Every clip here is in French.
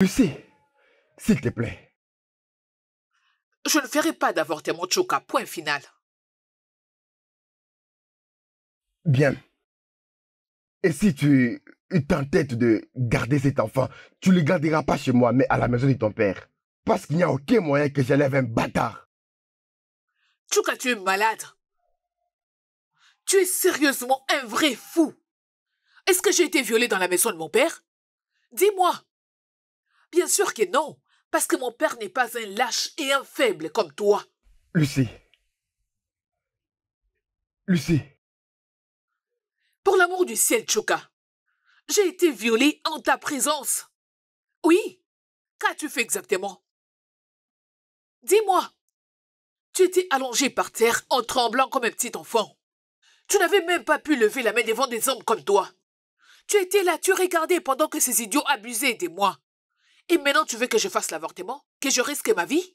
Lucie, s'il te plaît. Je ne ferai pas d'avortement, Chuka, point final. Bien. Et si tu t'entêtes de garder cet enfant, tu ne le garderas pas chez moi, mais à la maison de ton père. Parce qu'il n'y a aucun moyen que j'élève un bâtard. Chuka, tu es malade. Tu es sérieusement un vrai fou. Est-ce que j'ai été violée dans la maison de mon père? Dis-moi. Bien sûr que non, parce que mon père n'est pas un lâche et un faible comme toi. Lucie. Lucie. Pour l'amour du ciel, Chuka, j'ai été violée en ta présence. Oui, qu'as-tu fait exactement? Dis-moi. Tu étais allongé par terre en tremblant comme un petit enfant. Tu n'avais même pas pu lever la main devant des hommes comme toi. Tu étais là, tu regardais pendant que ces idiots abusaient de moi. Et maintenant tu veux que je fasse l'avortement? Que je risque ma vie?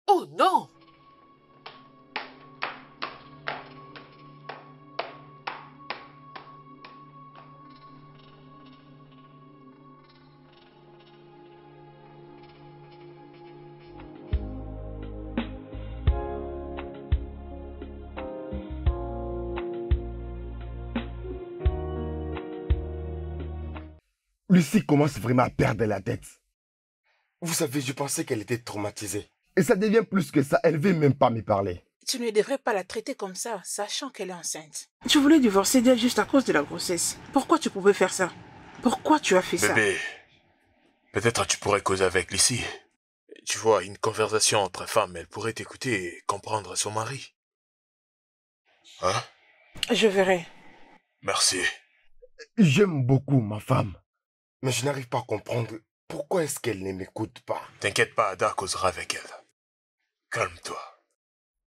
Oh non! Lucie commence vraiment à perdre la tête. Vous savez, je pensais qu'elle était traumatisée. Et ça devient plus que ça, elle ne veut même pas me parler. Tu ne devrais pas la traiter comme ça, sachant qu'elle est enceinte. Tu voulais divorcer d'elle juste à cause de la grossesse. Pourquoi tu pouvais faire ça? Pourquoi tu as fait ça? Bébé, peut-être tu pourrais causer avec Lucie. Tu vois, une conversation entre femmes, elle pourrait t'écouter et comprendre son mari. Hein? Je verrai. Merci. J'aime beaucoup ma femme. Mais je n'arrive pas à comprendre pourquoi est-ce qu'elle ne m'écoute pas. T'inquiète pas, Ada causera avec elle. Calme-toi.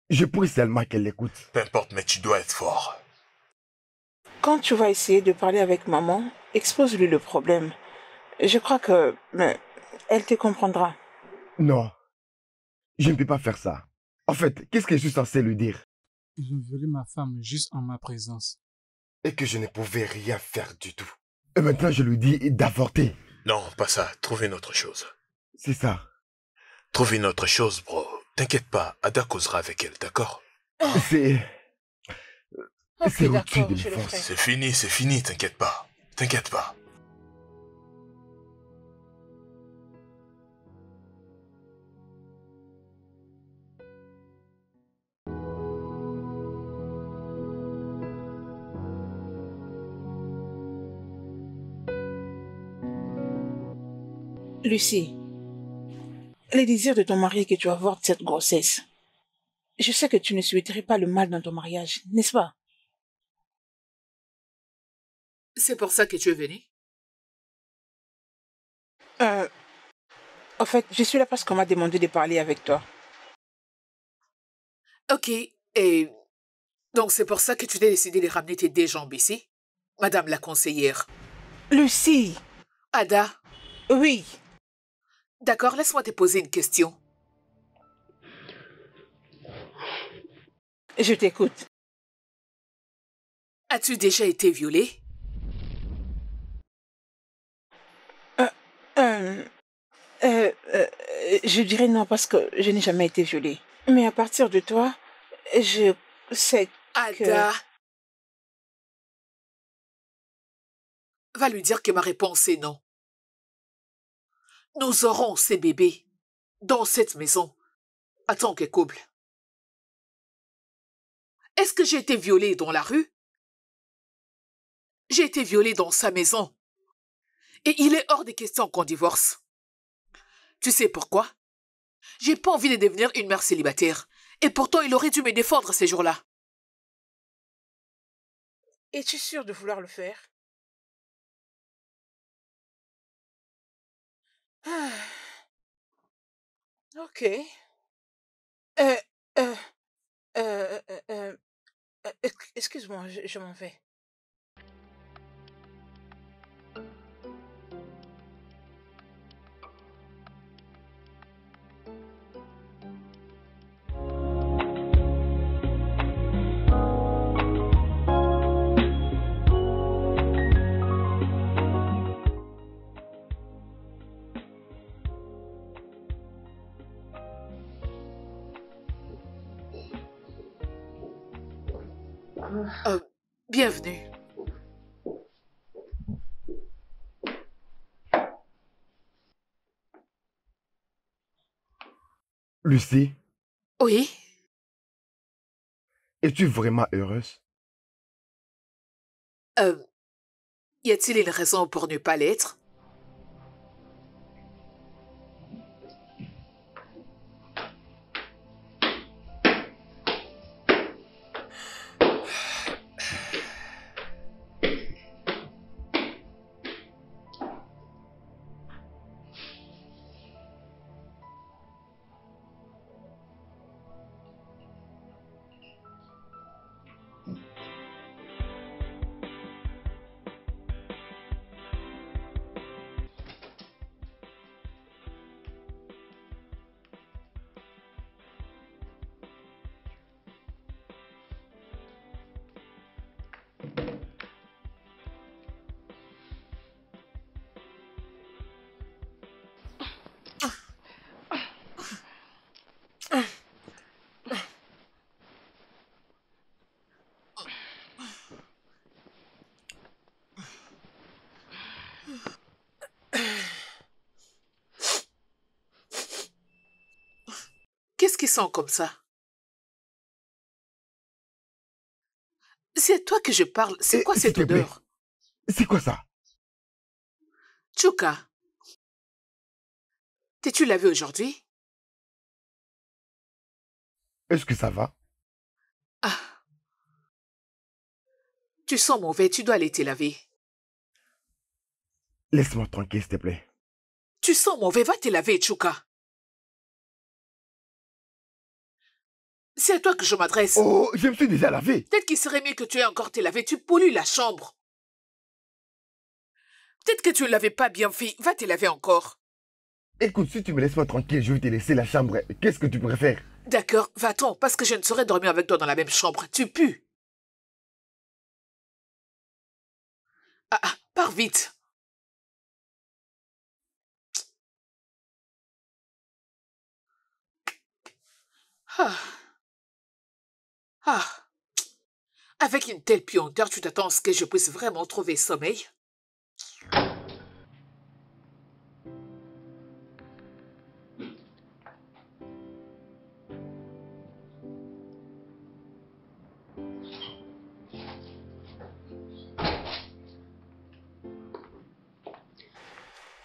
Je prie seulement qu'elle l'écoute. Peu importe, mais tu dois être fort. Quand tu vas essayer de parler avec maman, expose-lui le problème. Je crois que... elle te comprendra. Non, je ne peux pas faire ça. En fait, qu'est-ce que je suis censé lui dire? Ils ont violé ma femme juste en ma présence. Et que je ne pouvais rien faire du tout. Et maintenant, je lui dis d'avorter. Non, pas ça. Trouve une autre chose. C'est ça. Trouve une autre chose, bro. T'inquiète pas, Ada causera avec elle, d'accord? C'est... Ok, c'est au-dessus d'accord, de je mes le forces. ferai. C'est fini, t'inquiète pas. T'inquiète pas. Lucie, les désirs de ton mari est que tu avortes cette grossesse. Je sais que tu ne souhaiterais pas le mal dans ton mariage, n'est-ce pas? C'est pour ça que tu es venu? En fait, je suis là parce qu'on m'a demandé de parler avec toi. Ok, et... donc c'est pour ça que tu t'es décidé de ramener tes deux jambes ici? Madame la conseillère. Lucie! Ada? Oui. D'accord, laisse-moi te poser une question. Je t'écoute. As-tu déjà été violée? Je dirais non parce que je n'ai jamais été violée. Mais à partir de toi, je sais Ada! Va lui dire que ma réponse est non. Nous aurons ces bébés dans cette maison en tant que couple. Est-ce que j'ai été violée dans la rue? J'ai été violée dans sa maison. Et il est hors de question qu'on divorce. Tu sais pourquoi? J'ai pas envie de devenir une mère célibataire. Et pourtant, il aurait dû me défendre ces jours-là. Es-tu sûre de vouloir le faire? Ok. Excuse-moi, je m'en vais. Bienvenue. Lucie, Oui? es-tu vraiment heureuse? Y a-t-il une raison pour ne pas l'être? Qu'est-ce qui sent comme ça? C'est à toi que je parle. C'est quoi S'il cette te plaît, odeur? c'est quoi ça? Chuka, t'es-tu lavé aujourd'hui? Est-ce que ça va? Ah, tu sens mauvais, tu dois aller te laver. Laisse-moi tranquille, s'il te plaît. Tu sens mauvais, va te laver, Chuka. C'est à toi que je m'adresse. Oh, je me suis déjà lavé. Peut-être qu'il serait mieux que tu aies encore te laver, tu pollues la chambre. Peut-être que tu ne l'avais pas bien fait, va te laver encore. Écoute, si tu me laisses pas tranquille, je vais te laisser la chambre. Qu'est-ce que tu préfères? D'accord, va-t'en, parce que je ne saurais dormir avec toi dans la même chambre. Tu pues. Ah, pars vite. Ah. Ah. Avec une telle puanteur, tu t'attends à ce que je puisse vraiment trouver sommeil?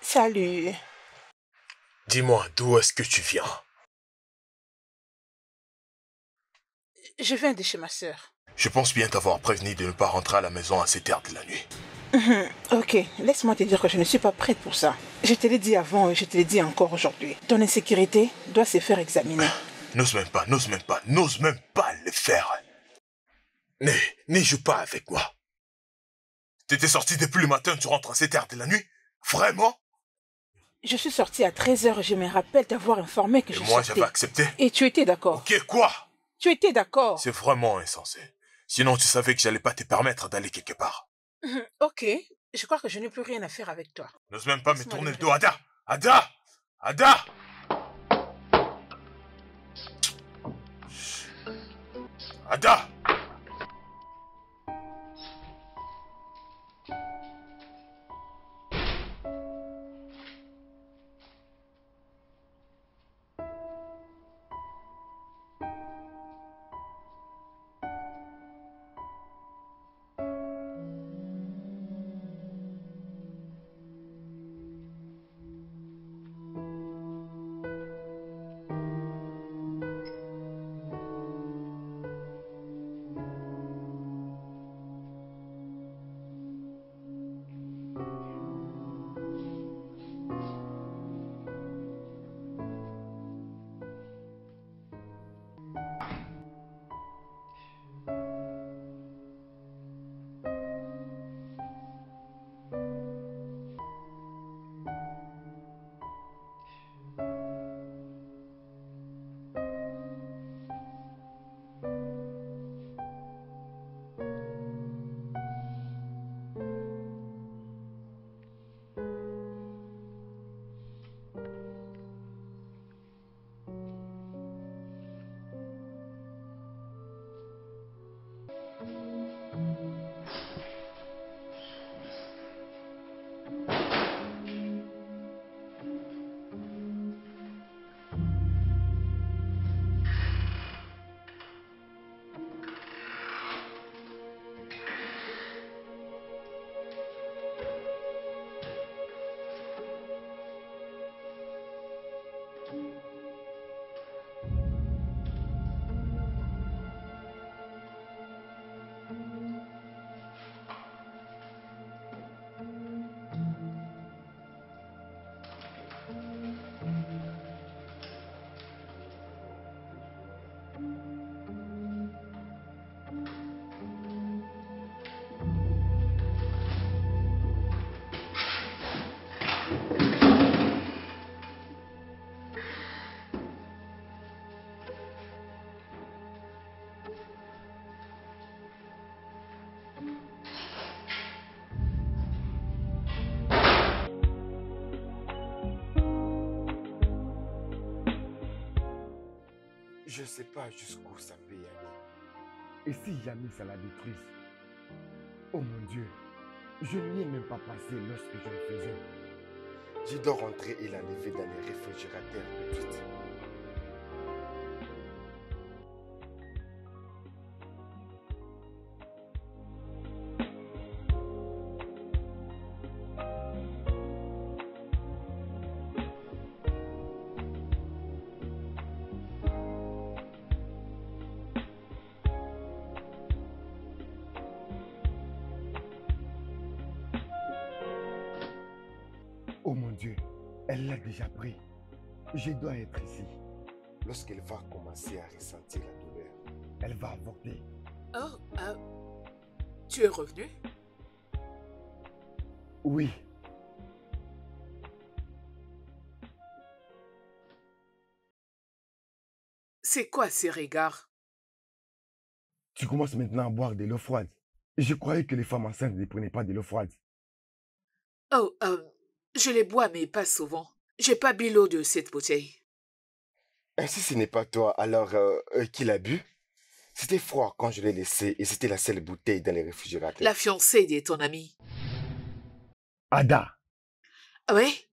Salut. Dis-moi, d'où est-ce que tu viens? Je viens de chez ma sœur. Je pense bien t'avoir prévenu de ne pas rentrer à la maison à cette heure de la nuit. Ok, laisse-moi te dire que je ne suis pas prête pour ça. Je te l'ai dit avant et je te l'ai dit encore aujourd'hui. Ton insécurité doit se faire examiner. N'ose même pas le faire. Ne joue pas avec moi. T'étais sorti depuis le matin, tu rentres à cette heure de la nuit? Vraiment? Je suis sortie à 13h et je me rappelle t'avoir informé que Et je moi, sortais. j'avais accepté. Et tu étais d'accord. Ok, quoi? Tu étais d'accord. C'est vraiment insensé. Sinon, tu savais que j'allais pas te permettre d'aller quelque part. Ok, je crois que je n'ai plus rien à faire avec toi. N'ose même pas me Laisse-moi tourner le aller. dos, Ada! Ada! Ada! Ada! Je ne sais pas jusqu'où ça peut y aller. Et si jamais ça la détruise? Oh mon Dieu, je n'y ai même pas pensé lorsque je le faisais. Je dois rentrer et l'enlever dans les réfrigérateurs tout de suite. Oh mon Dieu, elle l'a déjà pris. Je dois être ici. Lorsqu'elle va commencer à ressentir la douleur, Elle va avorter. Oh, tu es revenu? Oui, C'est quoi ces regards? tu commences maintenant à boire de l'eau froide. Je croyais que les femmes enceintes ne prenaient pas de l'eau froide. Oh, je les bois, mais pas souvent. J'ai pas bu l'eau de cette bouteille. si ce n'est pas toi, alors qui l'a bu? C'était froid quand je l'ai laissé et c'était la seule bouteille dans les réfrigérateurs. La fiancée de ton ami. Ada, Ah oui?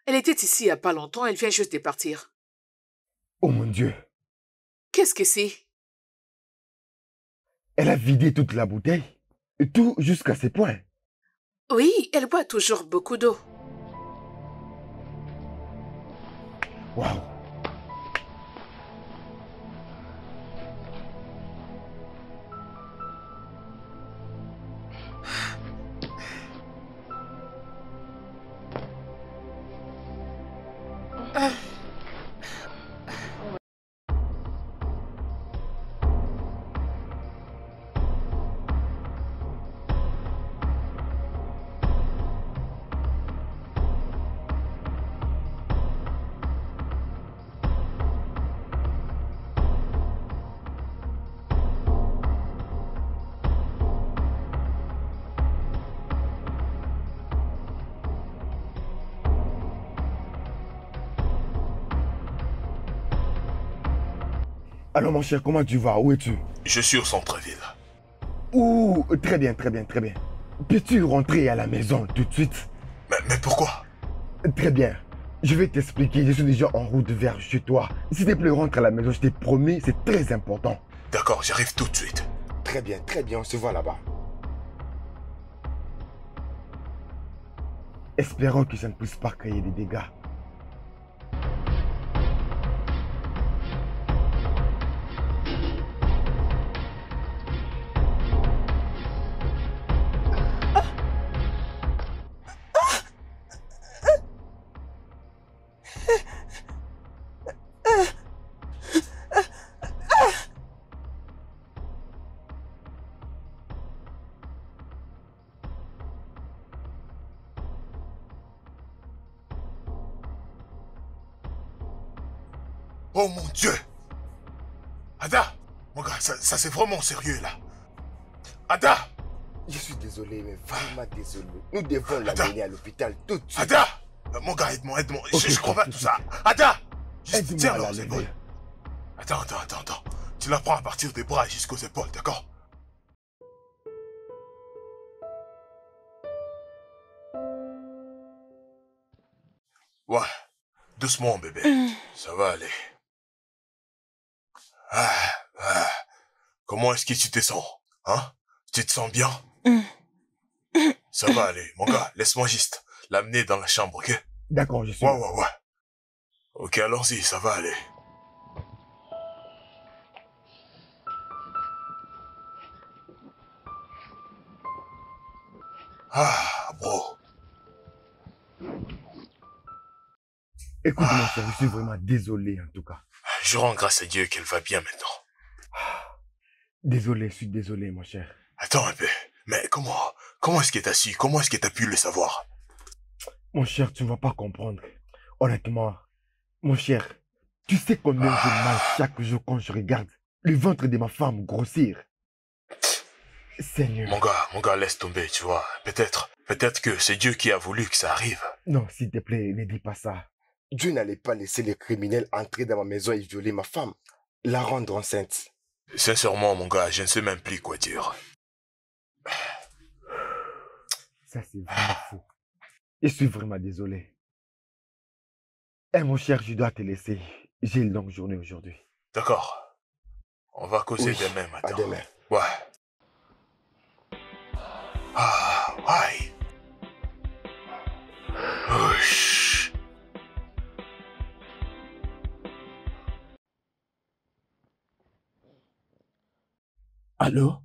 Elle était ici il y a pas longtemps, elle vient juste de partir. oh mon Dieu, Qu'est-ce que c'est? elle a vidé toute la bouteille. Tout jusqu'à ses poings. Oui, elle boit toujours beaucoup d'eau. Waouh. Alors mon cher, comment tu vas? Où es-tu? Je suis au centre-ville. Ouh, très bien, très bien, très bien. Peux-tu rentrer à la maison tout de suite? Mais pourquoi? Très bien. Je vais t'expliquer, je suis déjà en route vers chez toi. S'il te plaît, rentre à la maison, je t'ai promis, c'est très important. D'accord, j'arrive tout de suite. Très bien, on se voit là-bas. Espérons que ça ne puisse pas créer des dégâts. Oh mon Dieu! Ada! Mon gars, ça c'est vraiment sérieux là. Ada! Je suis désolé, mais vraiment désolé. Nous devons l'amener à l'hôpital tout de suite. Ada! Mon gars, aide-moi. Ok, Je comprends tout tout de ça. suite. Ada! Aide-moi Tiens à là, la aux lever. épaules. Attends. Tu la prends à partir des bras jusqu'aux épaules, d'accord? Ouais. Doucement, bébé. Ça va aller. Comment est-ce que tu te sens? Hein? Tu te sens bien? Ça va aller. Mon gars, laisse-moi juste l'amener dans la chambre, ok? D'accord, je suis Ouais. là. Ok, allons-y, ça va aller. Bro. Écoute mon cher, je suis vraiment désolé en tout cas. Je rends grâce à Dieu qu'elle va bien maintenant. Désolé, je suis désolé mon cher. Attends un peu. Mais comment est-ce que t'as su? Comment est-ce que t'as pu le savoir? Mon cher, tu ne vas pas comprendre. Honnêtement, mon cher, tu sais combien j'ai mal chaque jour quand je regarde le ventre de ma femme grossir. Seigneur. Mon gars, laisse tomber, tu vois. Peut-être que c'est Dieu qui a voulu que ça arrive. Non, s'il te plaît, ne dis pas ça. Dieu n'allait pas laisser les criminels entrer dans ma maison et violer ma femme. la rendre enceinte. Sincèrement, mon gars, je ne sais même plus quoi dire. Ça, c'est vraiment fou. Je suis vraiment désolé. Eh, mon cher, je dois te laisser. J'ai une longue journée aujourd'hui. D'accord. On va causer Oui, demain à matin. demain. Ouais. Ah, ouais. Ouch. Allô?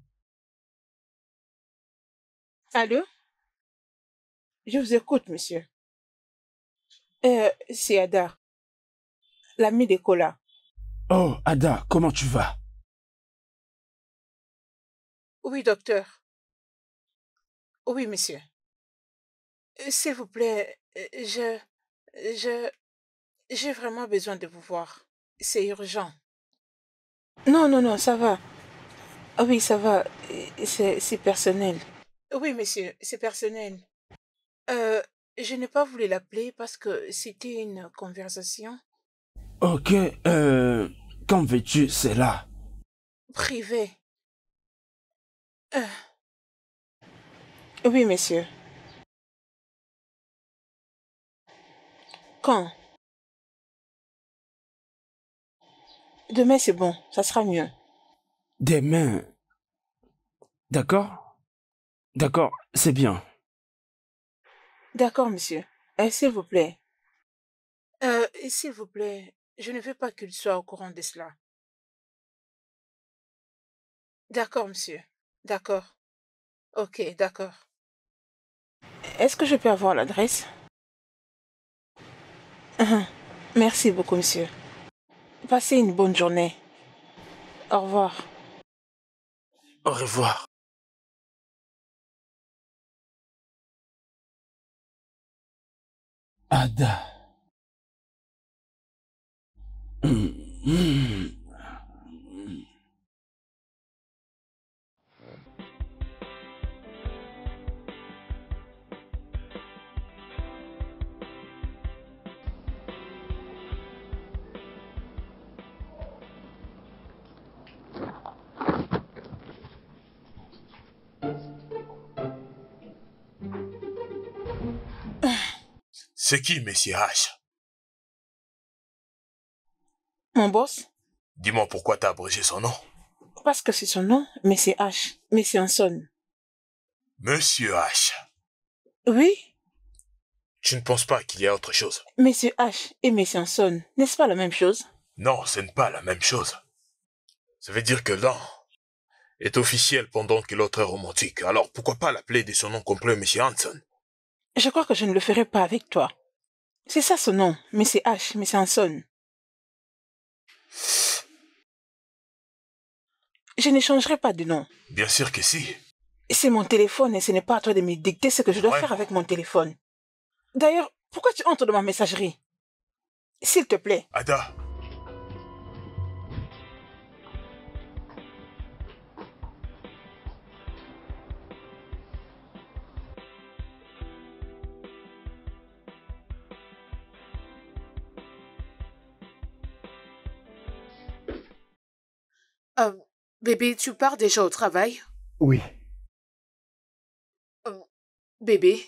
Allô? Je vous écoute, monsieur. C'est Ada, l'amie de Kola. Oh, Ada, comment tu vas? Oui, docteur. Oui, monsieur. S'il vous plaît, j'ai vraiment besoin de vous voir. C'est urgent. Non, non, non, ça va. Ah oui, ça va. C'est personnel. Oui, monsieur, c'est personnel. Euh, je n'ai pas voulu l'appeler parce que c'était une conversation Ok, quand veux-tu, c'est là. privée. Euh, oui, monsieur. Quand? Demain, c'est bon, ça sera mieux. Demain. D'accord? D'accord, c'est bien. D'accord, monsieur. S'il vous plaît. S'il vous plaît, je ne veux pas qu'il soit au courant de cela. D'accord, monsieur. D'accord. Ok, d'accord. Est-ce que je peux avoir l'adresse? Merci beaucoup, monsieur. Passez une bonne journée. Au revoir. Au revoir. Ada. C'est qui, Monsieur H? Mon boss? Dis-moi pourquoi t'as abrégé son nom. Parce que c'est son nom, mais c'est H. Mais c'est un son. Monsieur H. Oui? Tu ne penses pas qu'il y a autre chose? Monsieur H et Monsieur Hanson, n'est-ce pas la même chose? Non, ce n'est pas la même chose. Ça veut dire que l'un est officiel pendant que l'autre est romantique. Alors pourquoi pas l'appeler de son nom complet, Monsieur Hanson? Je crois que je ne le ferai pas avec toi. C'est ça son nom, Monsieur H, Monsieur Hanson. Je ne changerai pas de nom. Bien sûr que si. C'est mon téléphone et ce n'est pas à toi de me dicter ce que je dois faire avec mon téléphone. D'ailleurs, pourquoi tu entres dans ma messagerie? S'il te plaît. Ada. Bébé, tu pars déjà au travail? Oui. Bébé,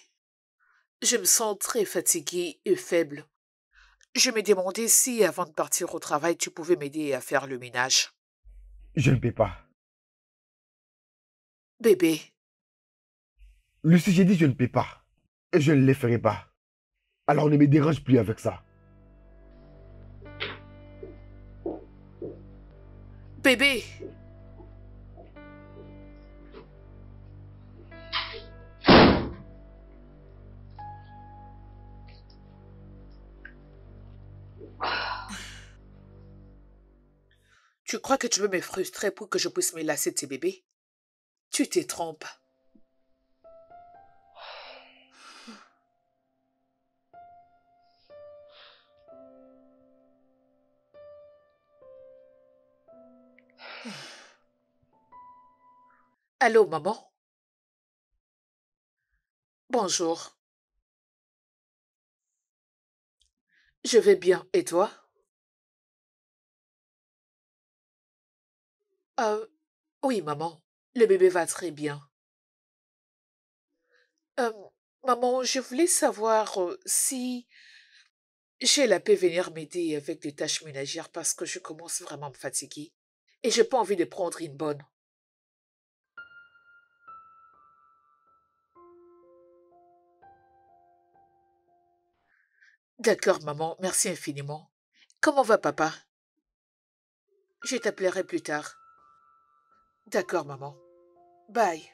je me sens très fatiguée et faible. Je me demandais si, avant de partir au travail, tu pouvais m'aider à faire le ménage. Je ne peux pas. Bébé, Lucie, j'ai dit je ne peux pas. Et je ne le ferai pas. Alors ne me dérange plus avec ça. bébé. Tu crois que tu veux me frustrer pour que je puisse me lasser de ces bébés? Tu te trompes. Allô, maman? Bonjour. Je vais bien, et toi? Oui, maman. Le bébé va très bien. Euh, Maman, je voulais savoir si j'ai la paix venir m'aider avec les tâches ménagères parce que je commence vraiment à me fatiguer. Et j'ai pas envie de prendre une bonne. D'accord, maman. Merci infiniment. Comment va papa? Je t'appellerai plus tard. D'accord, maman. Bye.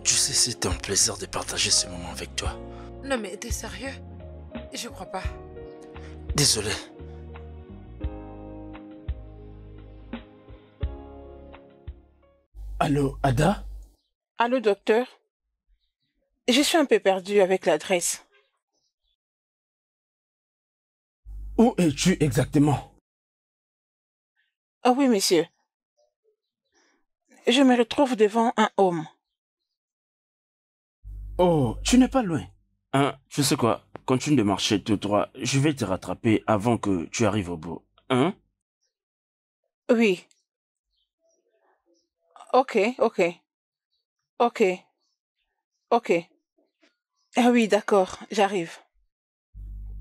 Tu sais, c'est un plaisir de partager ce moment avec toi. Non mais t'es sérieux? Je crois pas. Désolé. Allô, Ada? Allô, docteur? Je suis un peu perdue avec l'adresse. Où es-tu exactement? Ah oui, monsieur. Je me retrouve devant un homme. Oh, tu n'es pas loin. Hein, tu sais quoi? Continue de marcher tout droit. Je vais te rattraper avant que tu arrives au bout. Hein? Oui. Ok, ok. Ok. Ok. Ah oui, d'accord, j'arrive.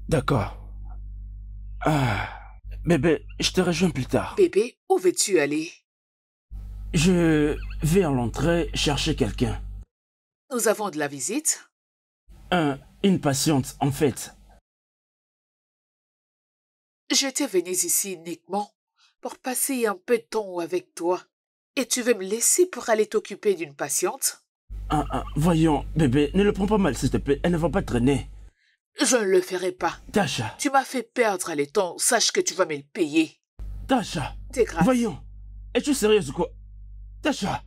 D'accord. Ah, bébé, je te rejoins plus tard. Bébé, où veux-tu aller? Je vais à l'entrée chercher quelqu'un. Nous avons de la visite. Une patiente, en fait. J'étais venue ici uniquement pour passer un peu de temps avec toi. Et tu veux me laisser pour aller t'occuper d'une patiente? Voyons, bébé, ne le prends pas mal, s'il te plaît. Elle ne va pas traîner. Je ne le ferai pas. Tasha, Tu m'as fait perdre le temps. Sache que tu vas me le payer. Tasha. C'est grave. Voyons. Es-tu sérieuse ou quoi? Tasha.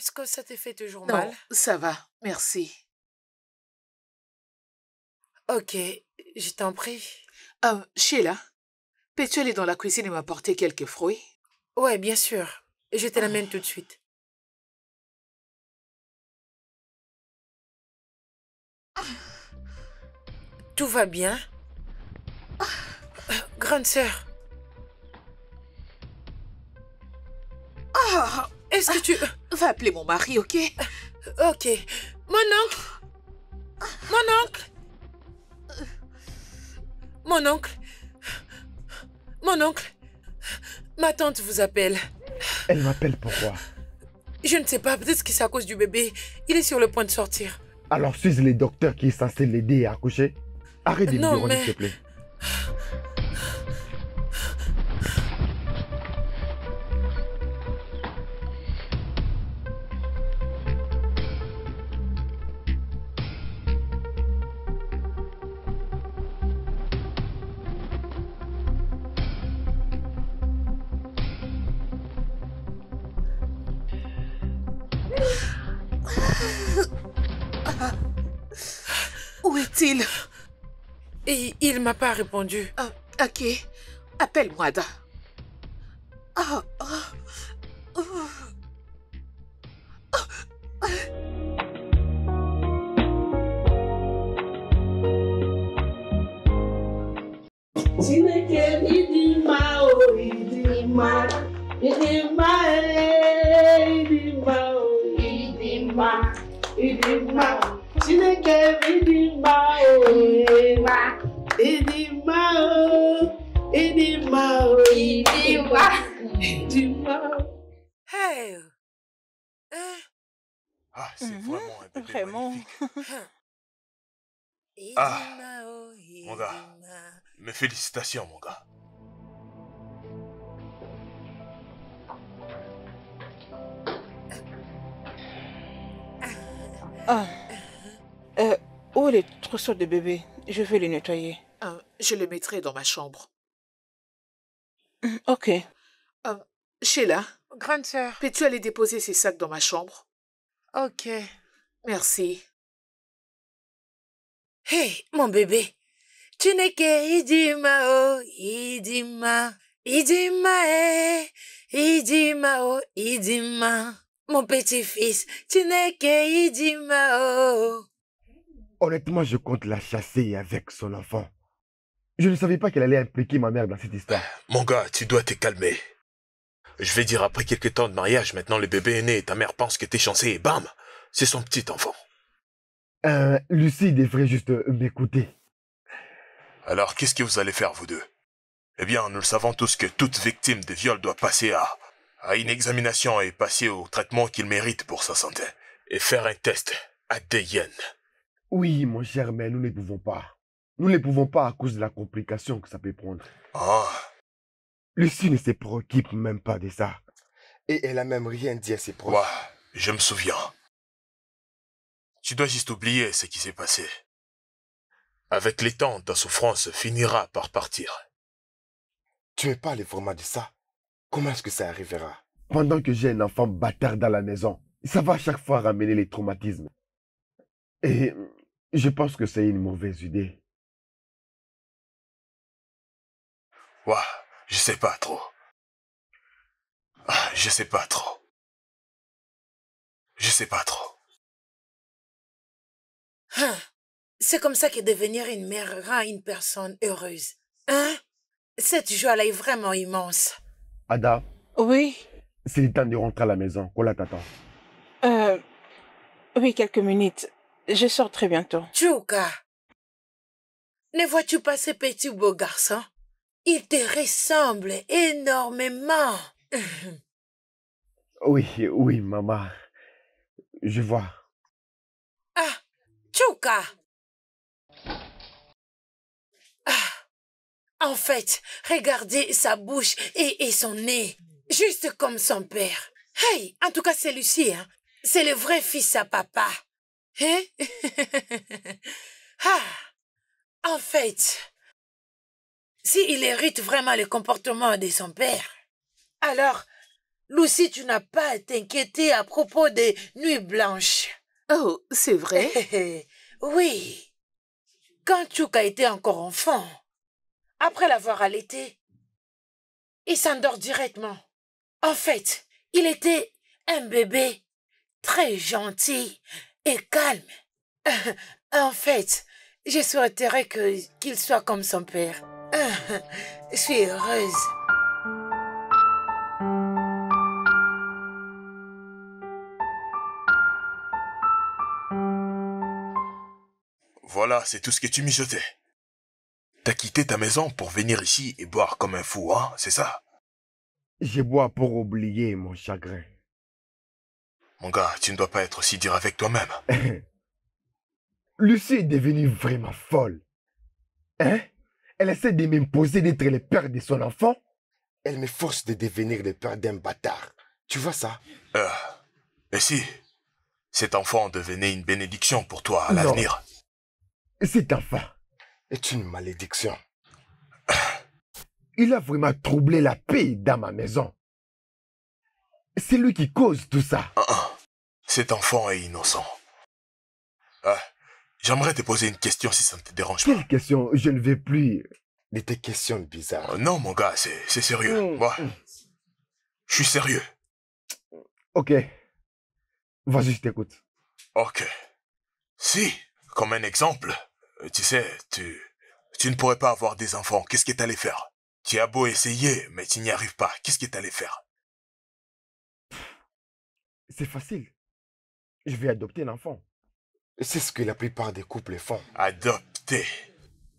Est-ce que ça te fait toujours Non, mal? ça va, merci. Ok, je t'en prie. Sheila, peux-tu aller dans la cuisine et m'apporter quelques fruits? Ouais, bien sûr. Je te l'amène tout de suite. Tout va bien? Grande sœur. Est-ce que tu... Va appeler mon mari, ok? Ok. Mon oncle. Mon oncle. Mon oncle. Mon oncle. Ma tante vous appelle. Elle m'appelle pourquoi? Je ne sais pas, peut-être que c'est à cause du bébé. Il est sur le point de sortir. Alors suis les docteurs qui est censé l'aider à accoucher. Arrête de Non, lui mais... s'il te plaît. Où est-il? Et il m'a pas répondu. Ok, appelle-moi, Ada. Hey! Ah, c'est vraiment un bébé Vraiment. magnifique. Mon gars, mes félicitations, mon gars. Ah. Où est le trousseau de bébé? Je vais le nettoyer. Je le mettrai dans ma chambre. Ok. Sheila, Grande sœur. peux-tu aller déposer ces sacs dans ma chambre? Ok. Merci. Hey, mon bébé. Tu n'es que Idima, oh, Idima. Idima, Idima, oh, Idima. Mon petit-fils, tu n'es que Idima, oh. Honnêtement, je compte la chasser avec son enfant. Je ne savais pas qu'elle allait impliquer ma mère dans cette histoire. Mon gars, tu dois te calmer. Je vais dire, après quelques temps de mariage, maintenant le bébé est né et ta mère pense que t'es chancé et bam, c'est son petit enfant. Lucie devrait juste m'écouter. Alors, qu'est-ce que vous allez faire, vous deux? Eh bien, nous le savons tous que toute victime de viol doit passer à une examination et passer au traitement qu'il mérite pour sa santé. Et faire un test ADN. Oui, mon cher, mais nous ne pouvons pas. Nous ne pouvons pas à cause de la complication que ça peut prendre. Ah, Lucie ne se préoccupe même pas de ça. Et elle a même rien dit à ses proches. ouais, je me souviens. Tu dois juste oublier ce qui s'est passé. Avec les temps, ta souffrance finira par partir. Tu me parles vraiment de ça? Comment est-ce que ça arrivera? Pendant que j'ai un enfant bâtard dans la maison, ça va à chaque fois ramener les traumatismes. Et je pense que c'est une mauvaise idée. Ouais, je sais pas trop. Je sais pas trop. Je sais pas trop. C'est comme ça que devenir une mère rend une personne heureuse. Hein? Cette joie-là est vraiment immense. Ada, Oui. c'est le temps de rentrer à la maison. Kola t'attend. Oui, quelques minutes. Je sors très bientôt. Tchouka, ne vois-tu pas ce petit beau garçon? Il te ressemble énormément. Oui, oui, maman. Je vois. Ah, Tchouka. En fait, regardez sa bouche et son nez. Juste comme son père. Hey, en tout cas, c'est Lucie, hein. C'est le vrai fils à papa. Hein? En fait, s'il hérite vraiment le comportement de son père, alors Lucie, tu n'as pas à t'inquiéter à propos des nuits blanches. Oh, c'est vrai? Oui. Quand Tchouka était encore enfant, après l'avoir allaité, il s'endort directement. En fait, il était un bébé très gentil et calme. En fait, je souhaiterais qu'il soit comme son père. Je suis heureuse. Voilà, c'est tout ce que tu mijotais. T'as quitté ta maison pour venir ici et boire comme un fou, hein, c'est ça? Je bois pour oublier mon chagrin. Mon gars, tu ne dois pas être aussi dur avec toi-même. Lucie est devenue vraiment folle. Hein? Elle essaie de m'imposer d'être le père de son enfant. Elle me force de devenir le père d'un bâtard. Tu vois ça? Mais si, cet enfant devenait une bénédiction pour toi à Non. l'avenir. Cet enfant, est une malédiction. il a vraiment troublé la paix dans ma maison. C'est lui qui cause tout ça. Cet enfant est innocent. J'aimerais te poser une question si ça ne te dérange pas. Quelle question? Je ne vais plus. De tes questions bizarres. Non, mon gars, c'est sérieux. Moi, je suis sérieux. Ok. Vas-y, je t'écoute. Ok. Si, comme un exemple, tu sais, tu ne pourrais pas avoir des enfants. Qu'est-ce que t'allais faire? Tu as beau essayer, mais tu n'y arrives pas. Qu'est-ce que t'allais faire? C'est facile. Je vais adopter un enfant. C'est ce que la plupart des couples font. Adopter.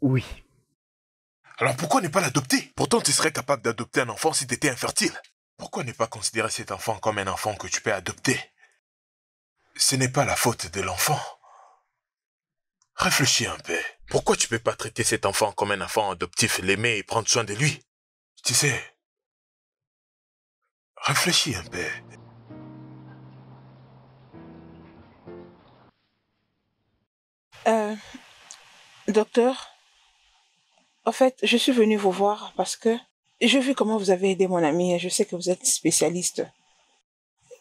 Oui. Alors pourquoi ne pas l'adopter? Pourtant tu serais capable d'adopter un enfant si tu étais infertile. Pourquoi ne pas considérer cet enfant comme un enfant que tu peux adopter? Ce n'est pas la faute de l'enfant. Réfléchis un peu. Pourquoi tu peux pas traiter cet enfant comme un enfant adoptif, l'aimer et prendre soin de lui? Tu sais, réfléchis un peu. Docteur, en fait, je suis venue vous voir parce que j'ai vu comment vous avez aidé mon ami et je sais que vous êtes spécialiste.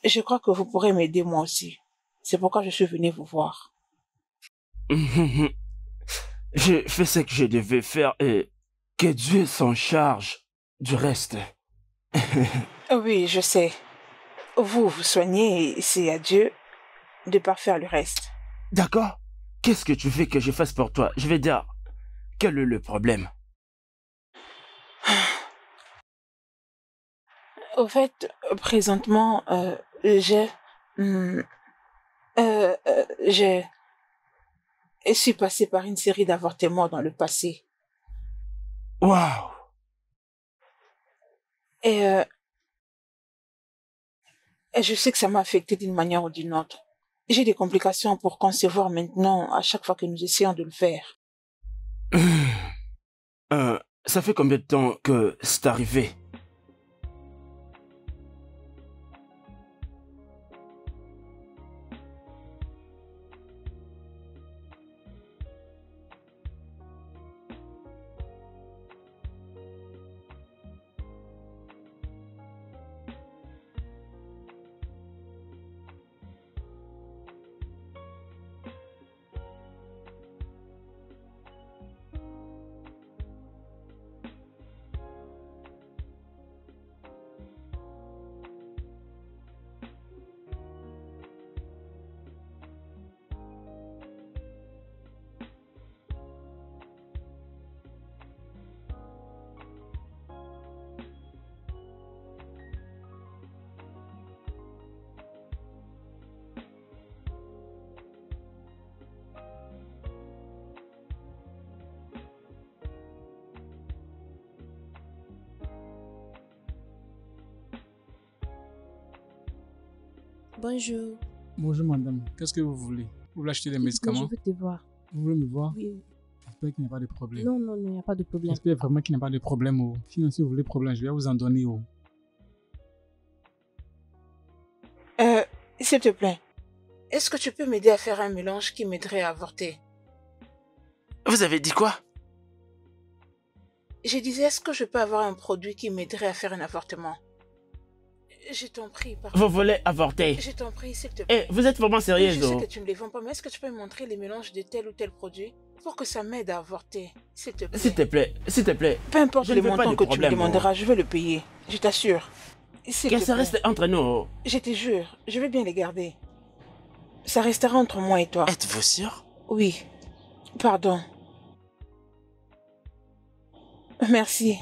Je crois que vous pourrez m'aider moi aussi. C'est pourquoi je suis venue vous voir. J'ai fait ce que je devais faire et que Dieu s'en charge du reste. Oui, je sais. Vous soignez et c'est à Dieu de parfaire le reste. D'accord? Qu'est-ce que tu veux que je fasse pour toi? Je vais dire, quel est le problème? Au fait, présentement, je suis passée par une série d'avortements dans le passé. Waouh! Et je sais que ça m'a affectée d'une manière ou d'une autre. J'ai des complications pour concevoir maintenant à chaque fois que nous essayons de le faire. Ça fait combien de temps que c'est arrivé? Bonjour. Bonjour madame, qu'est-ce que vous voulez? Vous voulez acheter des médicaments? Je veux te voir. Vous voulez me voir? Oui. J'espère qu'il n'y a pas de problème. Non, non, non, il n'y a pas de problème. J'espère vraiment qu'il n'y a pas de problème. Oh. Sinon, si vous voulez problème, je vais vous en donner. Oh. S'il te plaît, est-ce que tu peux m'aider à faire un mélange qui m'aiderait à avorter? Vous avez dit quoi? Je disais, est-ce que je peux avoir un produit qui m'aiderait à faire un avortement? Je t'en prie, pardon. Vous voulez avorter? Je t'en prie, s'il te plaît. Eh, vous êtes vraiment Oui, sérieuse? je sais Oh? que tu ne les vends pas, mais est-ce que tu peux me montrer les mélanges de tel ou tel produit pour que ça m'aide à avorter, s'il te plaît? S'il te plaît, s'il te plaît. Peu importe Je le ne veux pas montant de que tu me problème, demanderas, je vais le payer. Je t'assure. S'il Que te ça plaît. reste entre nous. Oh. Je te jure, je vais bien les garder. Ça restera entre moi et toi. Êtes-vous sûr? Oui. Pardon. Merci.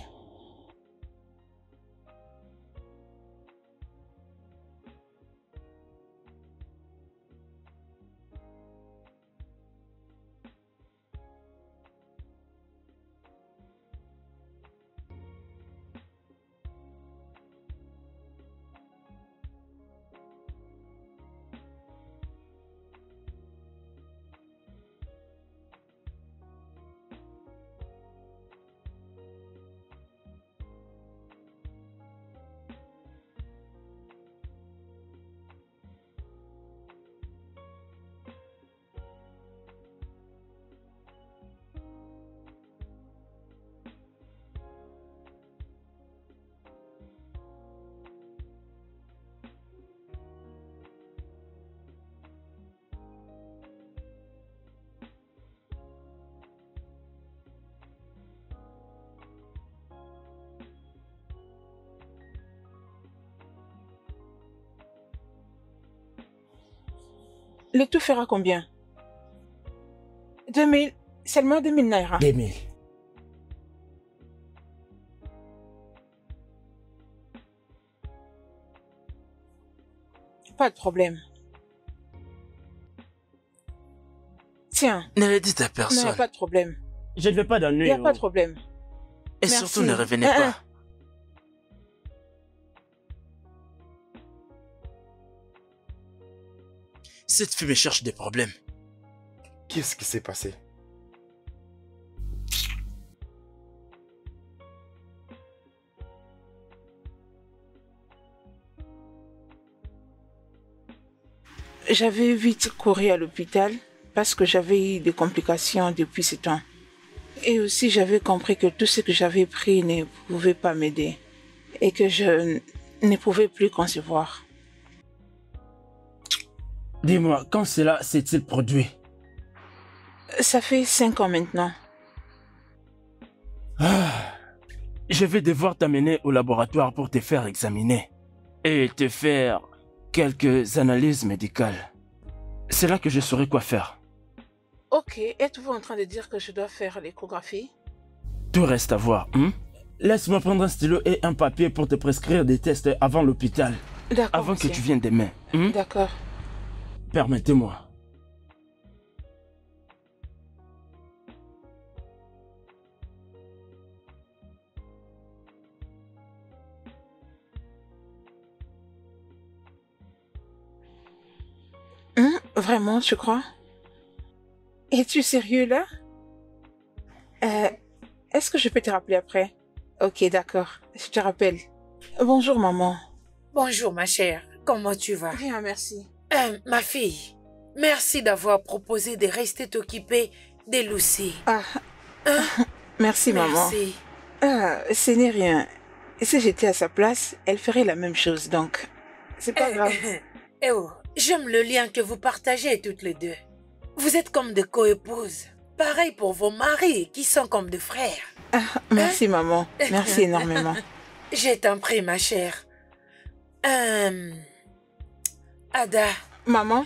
Le tout fera combien? 2000. Seulement 2000 naira. 2000. Pas de problème. Tiens. Ne le dites à Non, personne. pas de problème. Je ne veux pas Il d'ennui. n'y a Oh. pas de problème. Et Merci. surtout, ne revenez pas. Cette fille me cherche des problèmes. Qu'est-ce qui s'est passé? J'avais vite couru à l'hôpital parce que j'avais eu des complications depuis ce temps. Et aussi, j'avais compris que tout ce que j'avais pris ne pouvait pas m'aider et que je ne pouvais plus concevoir. Dis-moi, quand cela s'est-il produit? Ça fait 5 ans maintenant. Je vais devoir t'amener au laboratoire pour te faire examiner et te faire quelques analyses médicales. C'est là que je saurai quoi faire. Ok, êtes-vous en train de dire que je dois faire l'échographie? Tout reste à voir. Laisse-moi prendre un stylo et un papier pour te prescrire des tests avant l'hôpital. D'accord, Avant que monsieur. tu viennes demain. D'accord. Permettez-moi. Vraiment, tu crois? Es-tu sérieux là? Est-ce que je peux te rappeler après? Ok, d'accord. Je te rappelle. Bonjour, maman. Bonjour, ma chère. Comment tu vas? Bien, merci. Ma fille, merci d'avoir proposé de rester t'occuper de Lucie. Merci, maman. Merci. Ce n'est rien. Si j'étais à sa place, elle ferait la même chose, donc c'est pas grave. Eh oh, j'aime le lien que vous partagez toutes les deux. Vous êtes comme des coépouses. Pareil pour vos maris qui sont comme des frères. Merci, maman. Merci énormément. Je t'en prie, ma chère. Ada. Maman?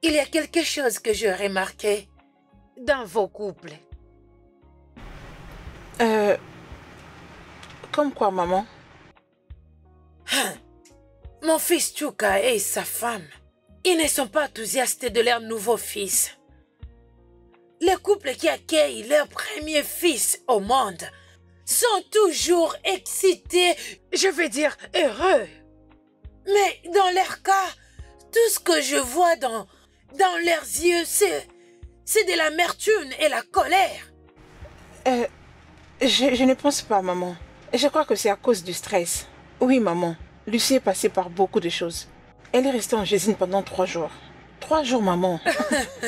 Il y a quelque chose que j'ai remarqué dans vos couples. Comme quoi, maman? Mon fils Chuka et sa femme, ils ne sont pas enthousiastes de leur nouveau fils. Les couples qui accueillent leur premier fils au monde sont toujours excités, je veux dire heureux. Mais dans leur cas, tout ce que je vois dans leurs yeux, c'est de l'amertume et la colère. Je ne pense pas, maman. Je crois que c'est à cause du stress. Oui, maman. Lucie est passée par beaucoup de choses. Elle est restée en Gésine pendant 3 jours. 3 jours, maman.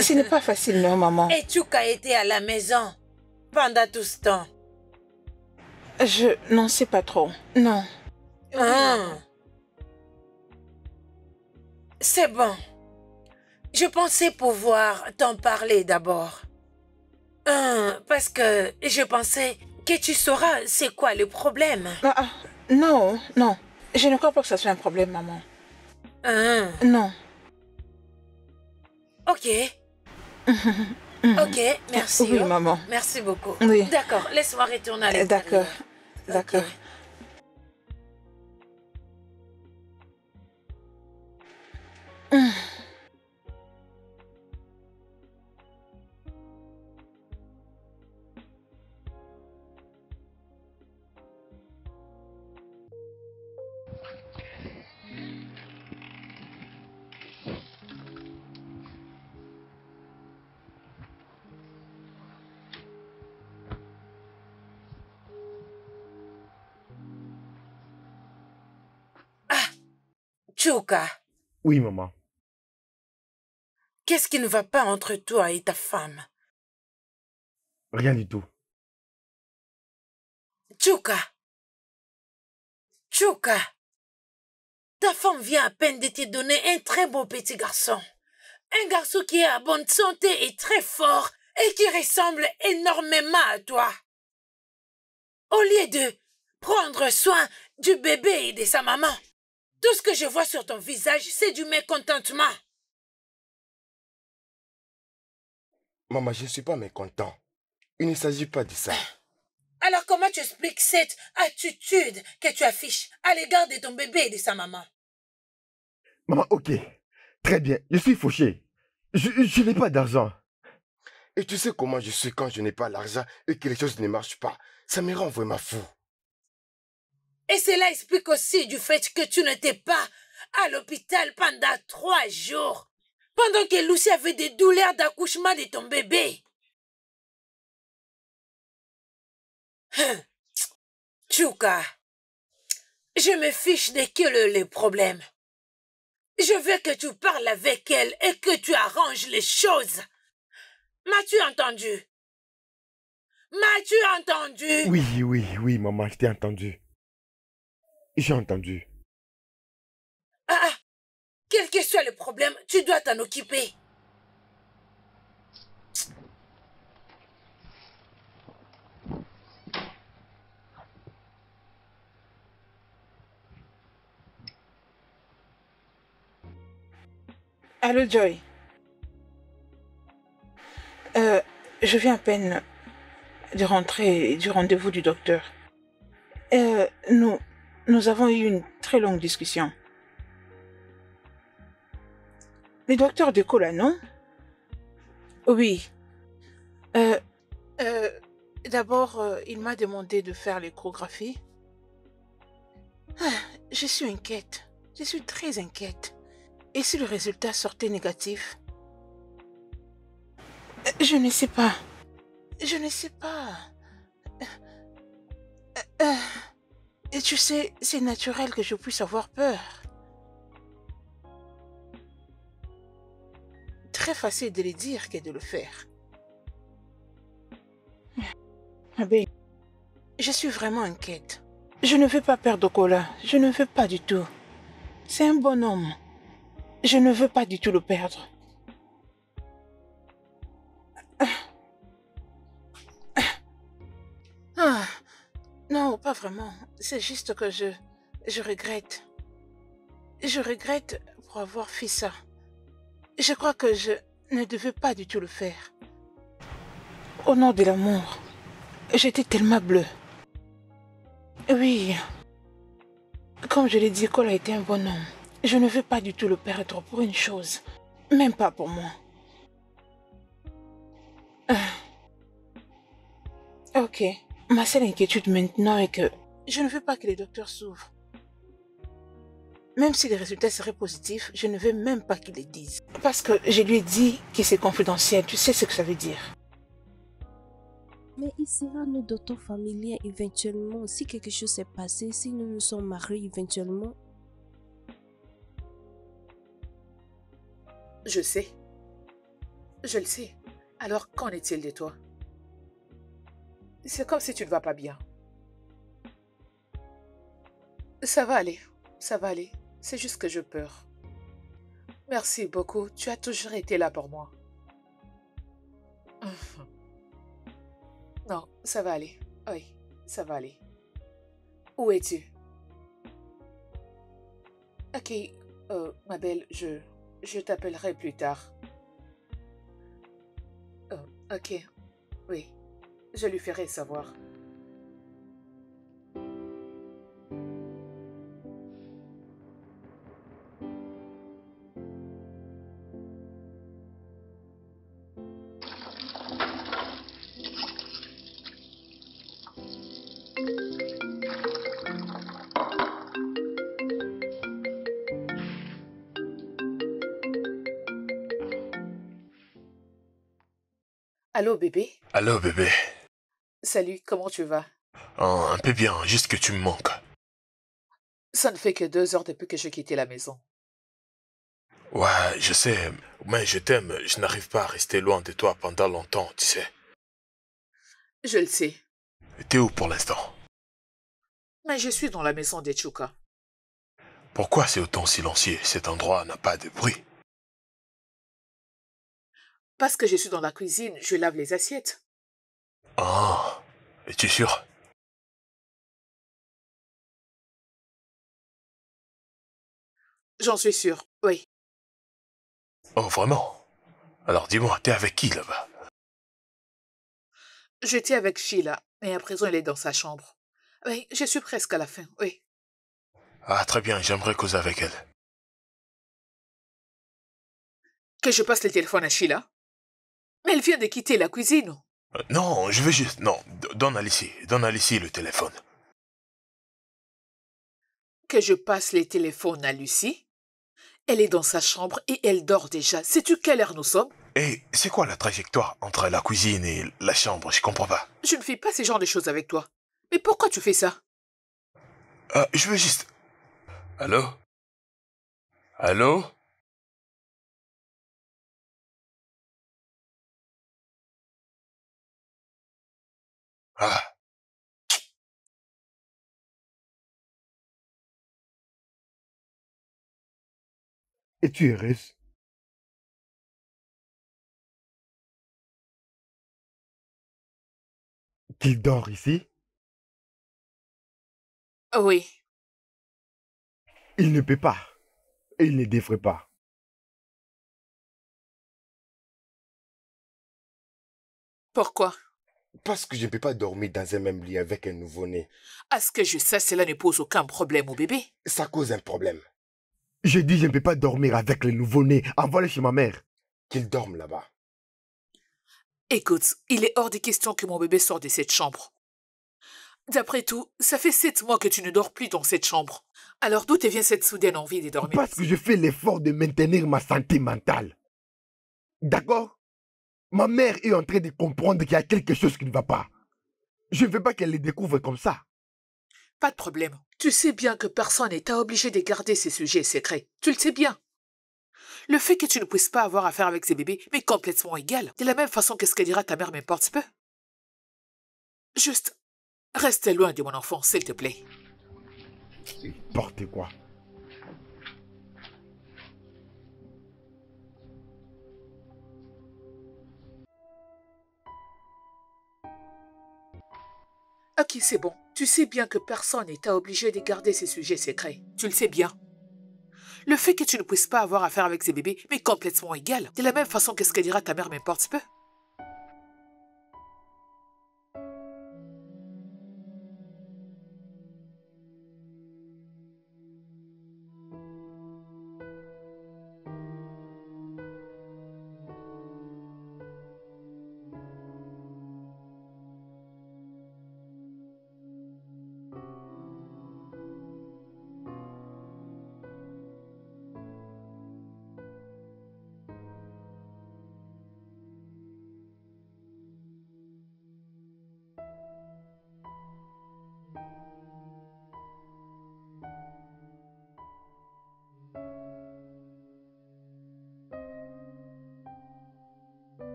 Ce n'est pas facile, non, maman. Et Chuka était à la maison pendant tout ce temps. Je n'en sais pas trop. Non. C'est bon. Je pensais pouvoir t'en parler d'abord. Parce que je pensais que tu sauras c'est quoi le problème. Non, non. Je ne crois pas que ça soit un problème, maman. Non. Ok. Ok, merci. Oui, maman. Merci beaucoup. Oui. D'accord, laisse-moi retourner à l'extérieur. D'accord. Chuka, Oui, maman. qu'est-ce qui ne va pas entre toi et ta femme? Rien du tout. Chuka, ta femme vient à peine de te donner un très beau petit garçon. Un garçon qui est à bonne santé et très fort et qui ressemble énormément à toi. Au lieu de prendre soin du bébé et de sa maman, tout ce que je vois sur ton visage, c'est du mécontentement. Maman, je ne suis pas mécontent. Il ne s'agit pas de ça. Alors comment tu expliques cette attitude que tu affiches à l'égard de ton bébé et de sa maman? Maman, ok. Très bien. Je suis fauché. Je n'ai pas d'argent. Et tu sais comment je suis quand je n'ai pas l'argent et que les choses ne marchent pas. Ça me rend vraiment fou. Et cela explique aussi du fait que tu n'étais pas à l'hôpital pendant 3 jours, pendant que Lucy avait des douleurs d'accouchement de ton bébé. Chuka, je me fiche de quel est le problème. Je veux que tu parles avec elle et que tu arranges les choses. M'as-tu entendu? M'as-tu entendu? Oui, maman, je t'ai entendu. J'ai entendu. Quel que soit le problème, tu dois t'en occuper. Allô, Joy. Je viens à peine de rentrer du rendez-vous du docteur. Nous avons eu une très longue discussion. Le docteur Deco, là, non? Oui. D'abord, il m'a demandé de faire l'échographie. Je suis inquiète. Je suis très inquiète. Et si le résultat sortait négatif? Je ne sais pas. Je ne sais pas. Et tu sais, c'est naturel que je puisse avoir peur. Très facile de le dire que de le faire. Ben, je suis vraiment inquiète. Je ne veux pas perdre Okola. Je ne veux pas du tout. C'est un bon homme. Je ne veux pas du tout le perdre. Non, pas vraiment. C'est juste que je regrette. Je regrette pour avoir fait ça. Je crois que je ne devais pas du tout le faire. Au nom de l'amour, j'étais tellement bleue. Oui. Comme je l'ai dit, Cole a été un bon homme. Je ne veux pas du tout le perdre pour une chose. Même pas pour moi. Ok. Ma seule inquiétude maintenant est que je ne veux pas que les docteurs s'ouvrent. Même si les résultats seraient positifs, je ne veux même pas qu'ils les disent. Parce que je lui ai dit que c'est confidentiel. Tu sais ce que ça veut dire. Mais il sera notre docteur familier éventuellement. Si quelque chose s'est passé, si nous nous sommes mariés éventuellement. Je sais. Je le sais. Alors, qu'en est-il de toi? C'est comme si tu ne vas pas bien. Ça va aller. Ça va aller. C'est juste que je peur. Merci beaucoup. Tu as toujours été là pour moi. Non, ça va aller. Oui, ça va aller. Où es-tu? Ok, ma belle, je t'appellerai plus tard. Ok, oui, je lui ferai savoir. Allô, bébé? Allô, bébé. Salut, comment tu vas? Oh, un peu bien, juste que tu me manques. Ça ne fait que 2 heures depuis que j'ai quitté la maison. Ouais, je sais, mais je t'aime. Je n'arrive pas à rester loin de toi pendant longtemps, tu sais. Je le sais, T'es où pour l'instant? mais je suis dans la maison des Chuka. Pourquoi c'est autant silencieux? Cet endroit n'a pas de bruit. Parce que je suis dans la cuisine, je lave les assiettes. Ah, es-tu sûr? J'en suis sûre, oui. Oh, vraiment? Alors dis-moi, t'es avec qui là-bas? J'étais avec Sheila, et à présent elle est dans sa chambre. Oui, je suis presque à la fin, oui. Ah, très bien, j'aimerais causer avec elle. Que je passe le téléphone à Sheila? Mais elle vient de quitter la cuisine. Non, je veux juste... Non, donne à Lucie le téléphone. Que je passe les téléphones à Lucie? Elle est dans sa chambre et elle dort déjà. Sais-tu quelle heure nous sommes? Et c'est quoi la trajectoire entre la cuisine et la chambre? Je comprends pas. Je ne fais pas ce genre de choses avec toi. Mais pourquoi tu fais ça? Je veux juste... Allô? Allô? Ah, Es-tu heureuse? Qu'il dort ici? Oui. Il ne peut pas. Et il ne devrait pas. Pourquoi? Parce que je ne peux pas dormir dans un même lit avec un nouveau-né. À ce que je sache, cela ne pose aucun problème au bébé. Ça cause un problème. Je dis je ne peux pas dormir avec le nouveau-né. Envoie-le chez ma mère. Qu'il dorme là-bas. Écoute, il est hors de question que mon bébé sorte de cette chambre. D'après tout, ça fait 7 mois que tu ne dors plus dans cette chambre. Alors d'où te vient cette soudaine envie de dormir? Parce que je fais l'effort de maintenir ma santé mentale. D'accord? Ma mère est en train de comprendre qu'il y a quelque chose qui ne va pas. Je ne veux pas qu'elle le découvre comme ça. Pas de problème. Tu sais bien que personne n'est obligé de garder ces sujets secrets. Tu le sais bien. Le fait que tu ne puisses pas avoir affaire avec ces bébés m'est complètement égal. De la même façon que ce que dira ta mère m'importe peu. Juste, reste loin de mon enfant, s'il te plaît. N'importe quoi. Ok, c'est bon. Tu sais bien que personne n'est obligé de garder ces sujets secrets. Tu le sais bien. Le fait que tu ne puisses pas avoir affaire avec ces bébés m'est complètement égal. De la même façon que ce que dira ta mère m'importe peu.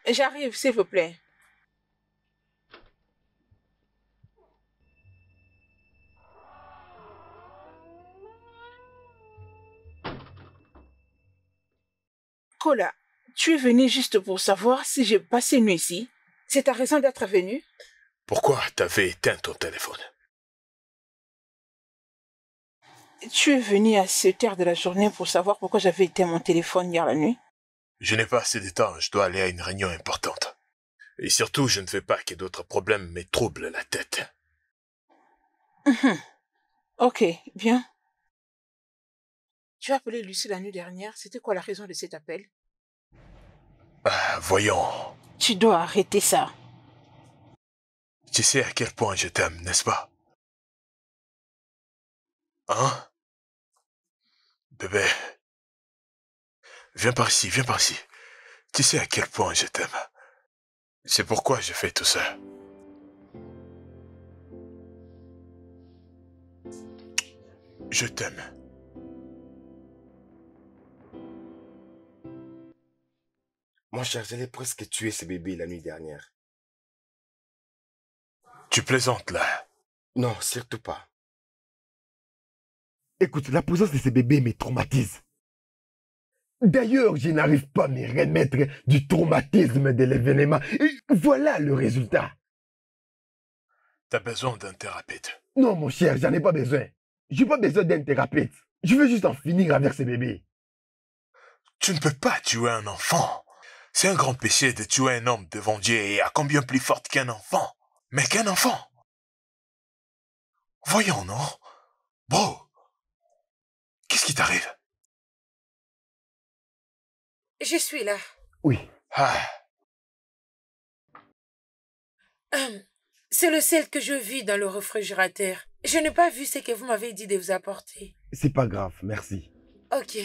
J'arrive, s'il vous plaît. Kola, tu es venu juste pour savoir si j'ai passé une nuit ici. C'est ta raison d'être venu? Pourquoi t'avais éteint ton téléphone? Tu es venu à cette heure de la journée pour savoir pourquoi j'avais éteint mon téléphone hier la nuit? Je n'ai pas assez de temps, je dois aller à une réunion importante. Et surtout, je ne veux pas que d'autres problèmes me troublent la tête. Ok, bien. Tu as appelé Lucie la nuit dernière. C'était quoi la raison de cet appel? Voyons. Tu dois arrêter ça. Tu sais à quel point je t'aime, n'est-ce pas? Hein? Bébé. Viens par ici, viens par ici. Tu sais à quel point je t'aime. C'est pourquoi je fais tout ça. Je t'aime. Mon cher, j'allais presque tuer ce bébé la nuit dernière. Tu plaisantes là? Non, surtout pas. Écoute, la présence de ces bébés me traumatise. D'ailleurs, je n'arrive pas à me remettre du traumatisme de l'événement. Et voilà le résultat. T'as besoin d'un thérapeute. Non, mon cher, j'en ai pas besoin. J'ai pas besoin d'un thérapeute. Je veux juste en finir avec ces bébés. Tu ne peux pas tuer un enfant. C'est un grand péché de tuer un homme devant Dieu et à combien plus forte qu'un enfant. Mais qu'un enfant. Voyons, non? Bro, qu'est-ce qui t'arrive? Je suis là. Oui. C'est le sel que je vis dans le réfrigérateur. Je n'ai pas vu ce que vous m'avez dit de vous apporter. C'est pas grave, merci. Ok.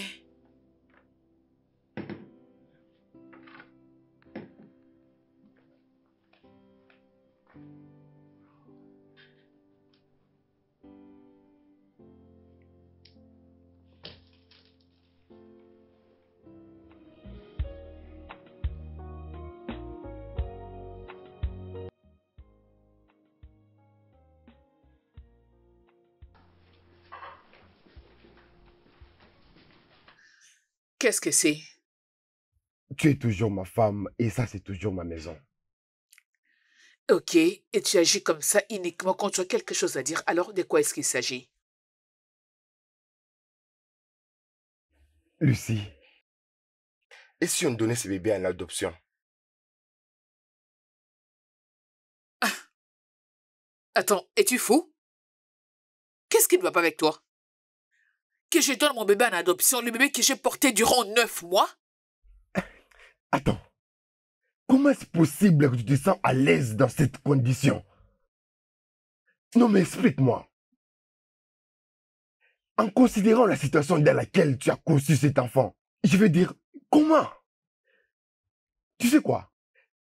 Qu'est-ce que c'est? Tu es toujours ma femme et ça, c'est toujours ma maison. Ok, et tu agis comme ça uniquement quand tu as quelque chose à dire. Alors, de quoi est-ce qu'il s'agit? Lucie. Et si on donnait ce bébé à l'adoption? Attends, es-tu fou? Qu'est-ce qui ne va pas avec toi? Que je donne mon bébé en adoption, le bébé que j'ai porté durant 9 mois? Attends. Comment est-ce possible que tu te sens à l'aise dans cette condition? Non, mais explique-moi. En considérant la situation dans laquelle tu as conçu cet enfant, je veux dire, comment? Tu sais quoi?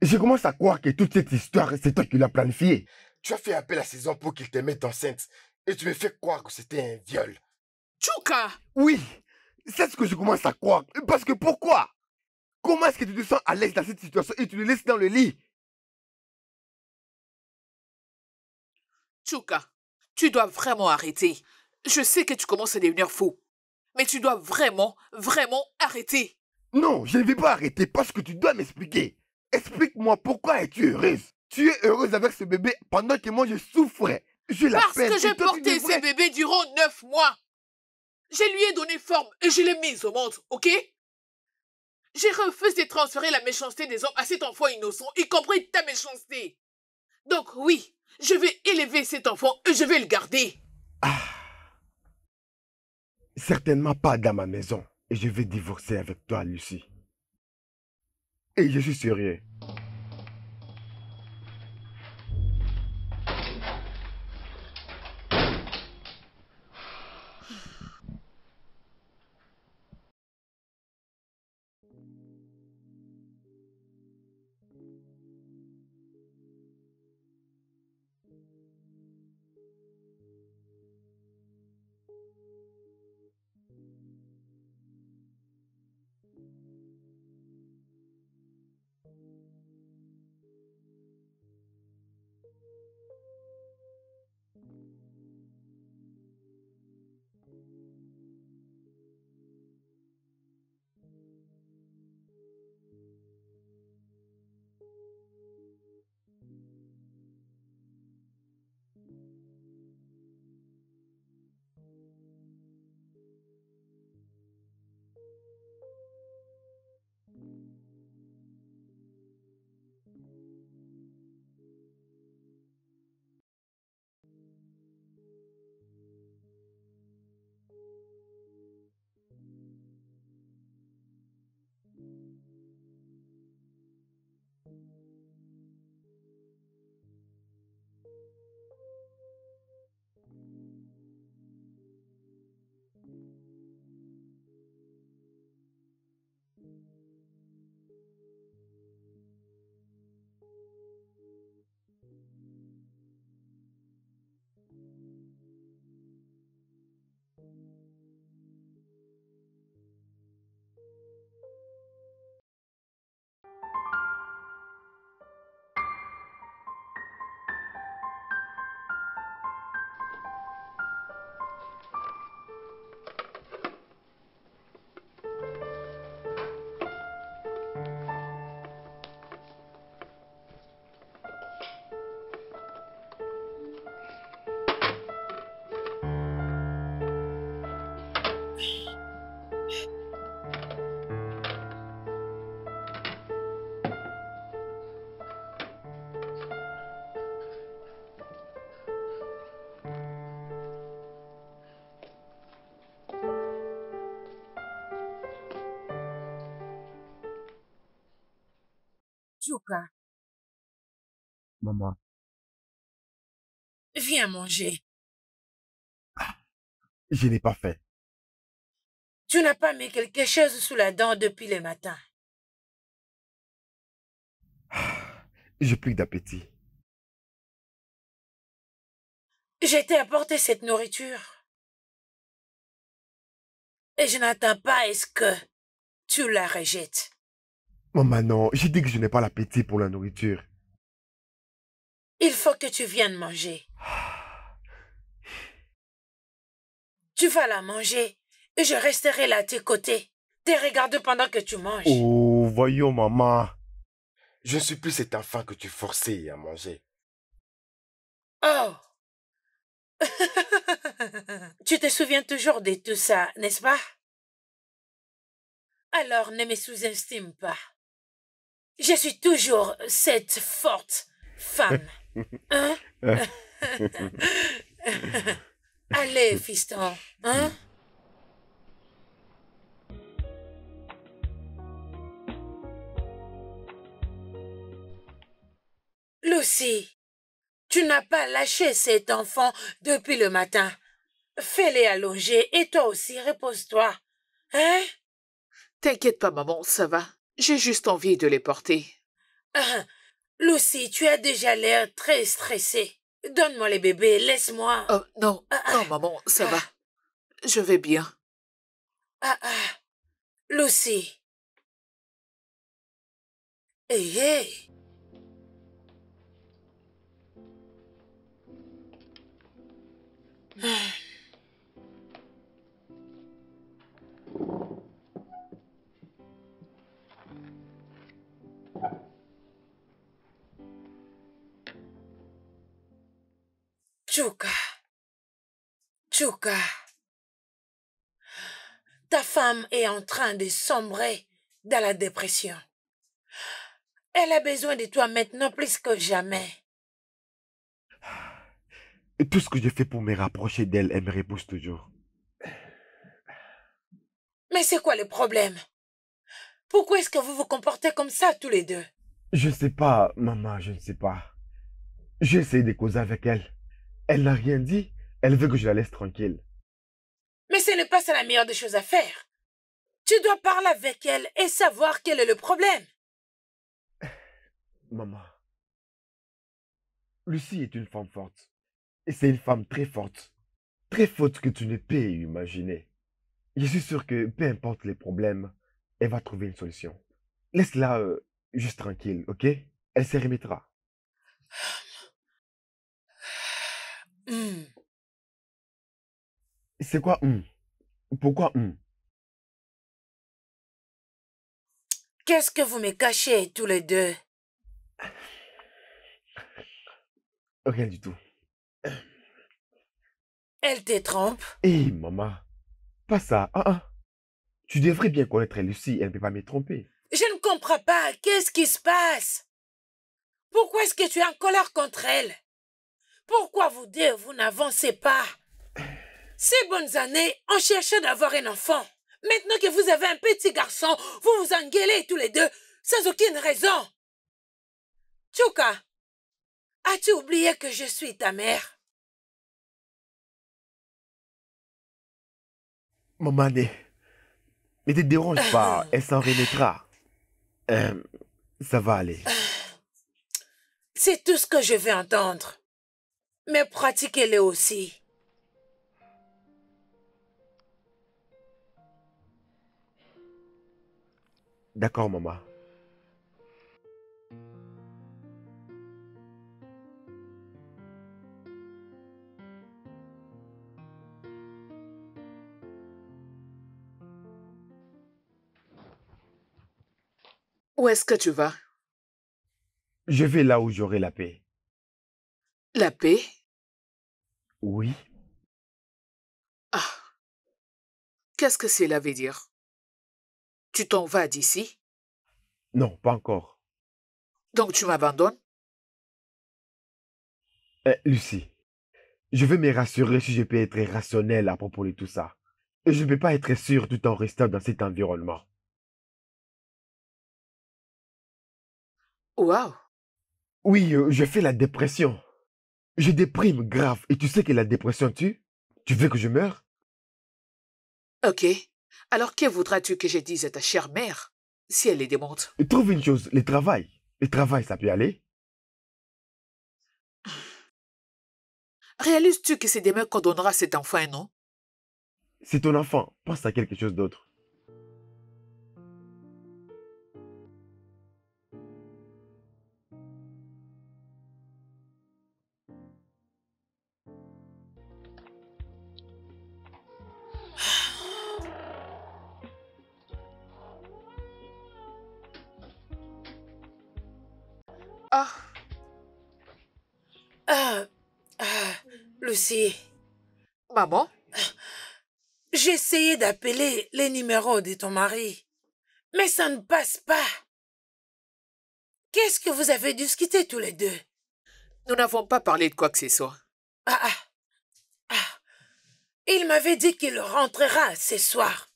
Je commence à croire que toute cette histoire, c'est toi qui l'as planifiée. Tu as fait appel à ces hommes pour qu'ils te mettent enceinte et tu me fais croire que c'était un viol. Tchouka! Oui, c'est ce que je commence à croire. Parce que pourquoi? Comment est-ce que tu te sens à l'aise dans cette situation et tu le laisses dans le lit? Tchouka, tu dois vraiment arrêter. Je sais que tu commences à devenir fou. Mais tu dois vraiment, vraiment arrêter. Non, je ne vais pas arrêter parce que tu dois m'expliquer. Explique-moi pourquoi es-tu heureuse? Tu es heureuse avec ce bébé pendant que moi je souffre. Je Parce l'appelle. que j'ai porté ce bébé durant 9 mois. Je lui ai donné forme et je l'ai mise au monde, ok? J'ai refusé de transférer la méchanceté des hommes à cet enfant innocent, y compris ta méchanceté. Donc oui, je vais élever cet enfant et je vais le garder. Certainement pas dans ma maison. Et je vais divorcer avec toi, Lucie. Et je suis sérieux. Tchouka, Maman, viens manger. je n'ai pas faim. Tu n'as pas mis quelque chose sous la dent depuis le matin. J'ai plus d'appétit. Je t'ai apporté cette nourriture. Et je n'attends pas à ce que tu la rejettes. Maman, non, j'ai dit que je n'ai pas l'appétit pour la nourriture. Il faut que tu viennes manger. Tu vas la manger et je resterai là à tes côtés. Te regarde pendant que tu manges. Oh, voyons, maman. Je ne suis plus cet enfant que tu forçais à manger. Oh! Tu te souviens toujours de tout ça, n'est-ce pas? Alors ne me sous-estime pas. Je suis toujours cette forte femme. Hein? Allez, fiston, hein? Lucy, tu n'as pas lâché cet enfant depuis le matin. Fais-les allonger et toi aussi, repose-toi. Hein? T'inquiète pas, maman, ça va. J'ai juste envie de les porter. Lucy, tu as déjà l'air très stressée. Donne-moi les bébés, laisse-moi. Oh, non, non, maman, ça va. Je vais bien. Lucy. Hey, hey. Tchouka. Tchouka. Ta femme est en train de sombrer dans la dépression. Elle a besoin de toi maintenant plus que jamais. Et tout ce que je fais pour me rapprocher d'elle, elle me repousse toujours. Mais c'est quoi le problème? Pourquoi est-ce que vous vous comportez comme ça tous les deux? Je ne sais pas, maman, je ne sais pas. J'ai essayé de causer avec elle. Elle n'a rien dit. Elle veut que je la laisse tranquille. Mais ce n'est pas ça la meilleure des choses à faire. Tu dois parler avec elle et savoir quel est le problème. Maman, Lucie est une femme forte. Et c'est une femme très forte. Très forte que tu ne peux imaginer. Je suis sûr que peu importe les problèmes, elle va trouver une solution. Laisse-la juste tranquille, ok? Elle se remettra. C'est quoi Pourquoi Qu'est-ce que vous me cachez tous les deux? Rien du tout. Elle te trompe? Hé, maman, pas ça. Tu devrais bien connaître Lucie, elle ne peut pas me tromper. Je ne comprends pas. Qu'est-ce qui se passe? Pourquoi est-ce que tu es en colère contre elle? Pourquoi vous deux, vous n'avancez pas? Ces bonnes années, on cherchait d'avoir un enfant. Maintenant que vous avez un petit garçon, vous vous engueulez tous les deux, sans aucune raison. Tchouka, as-tu oublié que je suis ta mère? Maman, ne te dérange pas, elle s'en remettra. Ça va aller. C'est tout ce que je veux entendre. Mais pratiquez-le aussi. D'accord, maman. Où est-ce que tu vas? Je vais là où j'aurai la paix. La paix? Oui. Ah. Qu'est-ce que cela veut dire? Tu t'en vas d'ici? Non, pas encore. Donc tu m'abandonnes? Lucie, je veux me rassurer si je peux être rationnel à propos de tout ça. Et je ne peux pas être sûr tout en restant dans cet environnement. Waouh! Oui, je fais la dépression. Je déprime grave. Et tu sais que la dépression tue? Tu veux que je meure? Ok. Alors que voudras-tu que je dise à ta chère mère si elle les démonte? Trouve une chose, le travail. Le travail, ça peut aller? Réalises-tu que c'est demain qu'on donnera cet enfant un nom? C'est ton enfant. Pense à quelque chose d'autre. Lucie. Maman? J'ai essayé d'appeler les numéros de ton mari, mais ça ne passe pas. Qu'est-ce que vous avez discuté tous les deux? Nous n'avons pas parlé de quoi que ce soit. Il m'avait dit qu'il rentrera ce soir.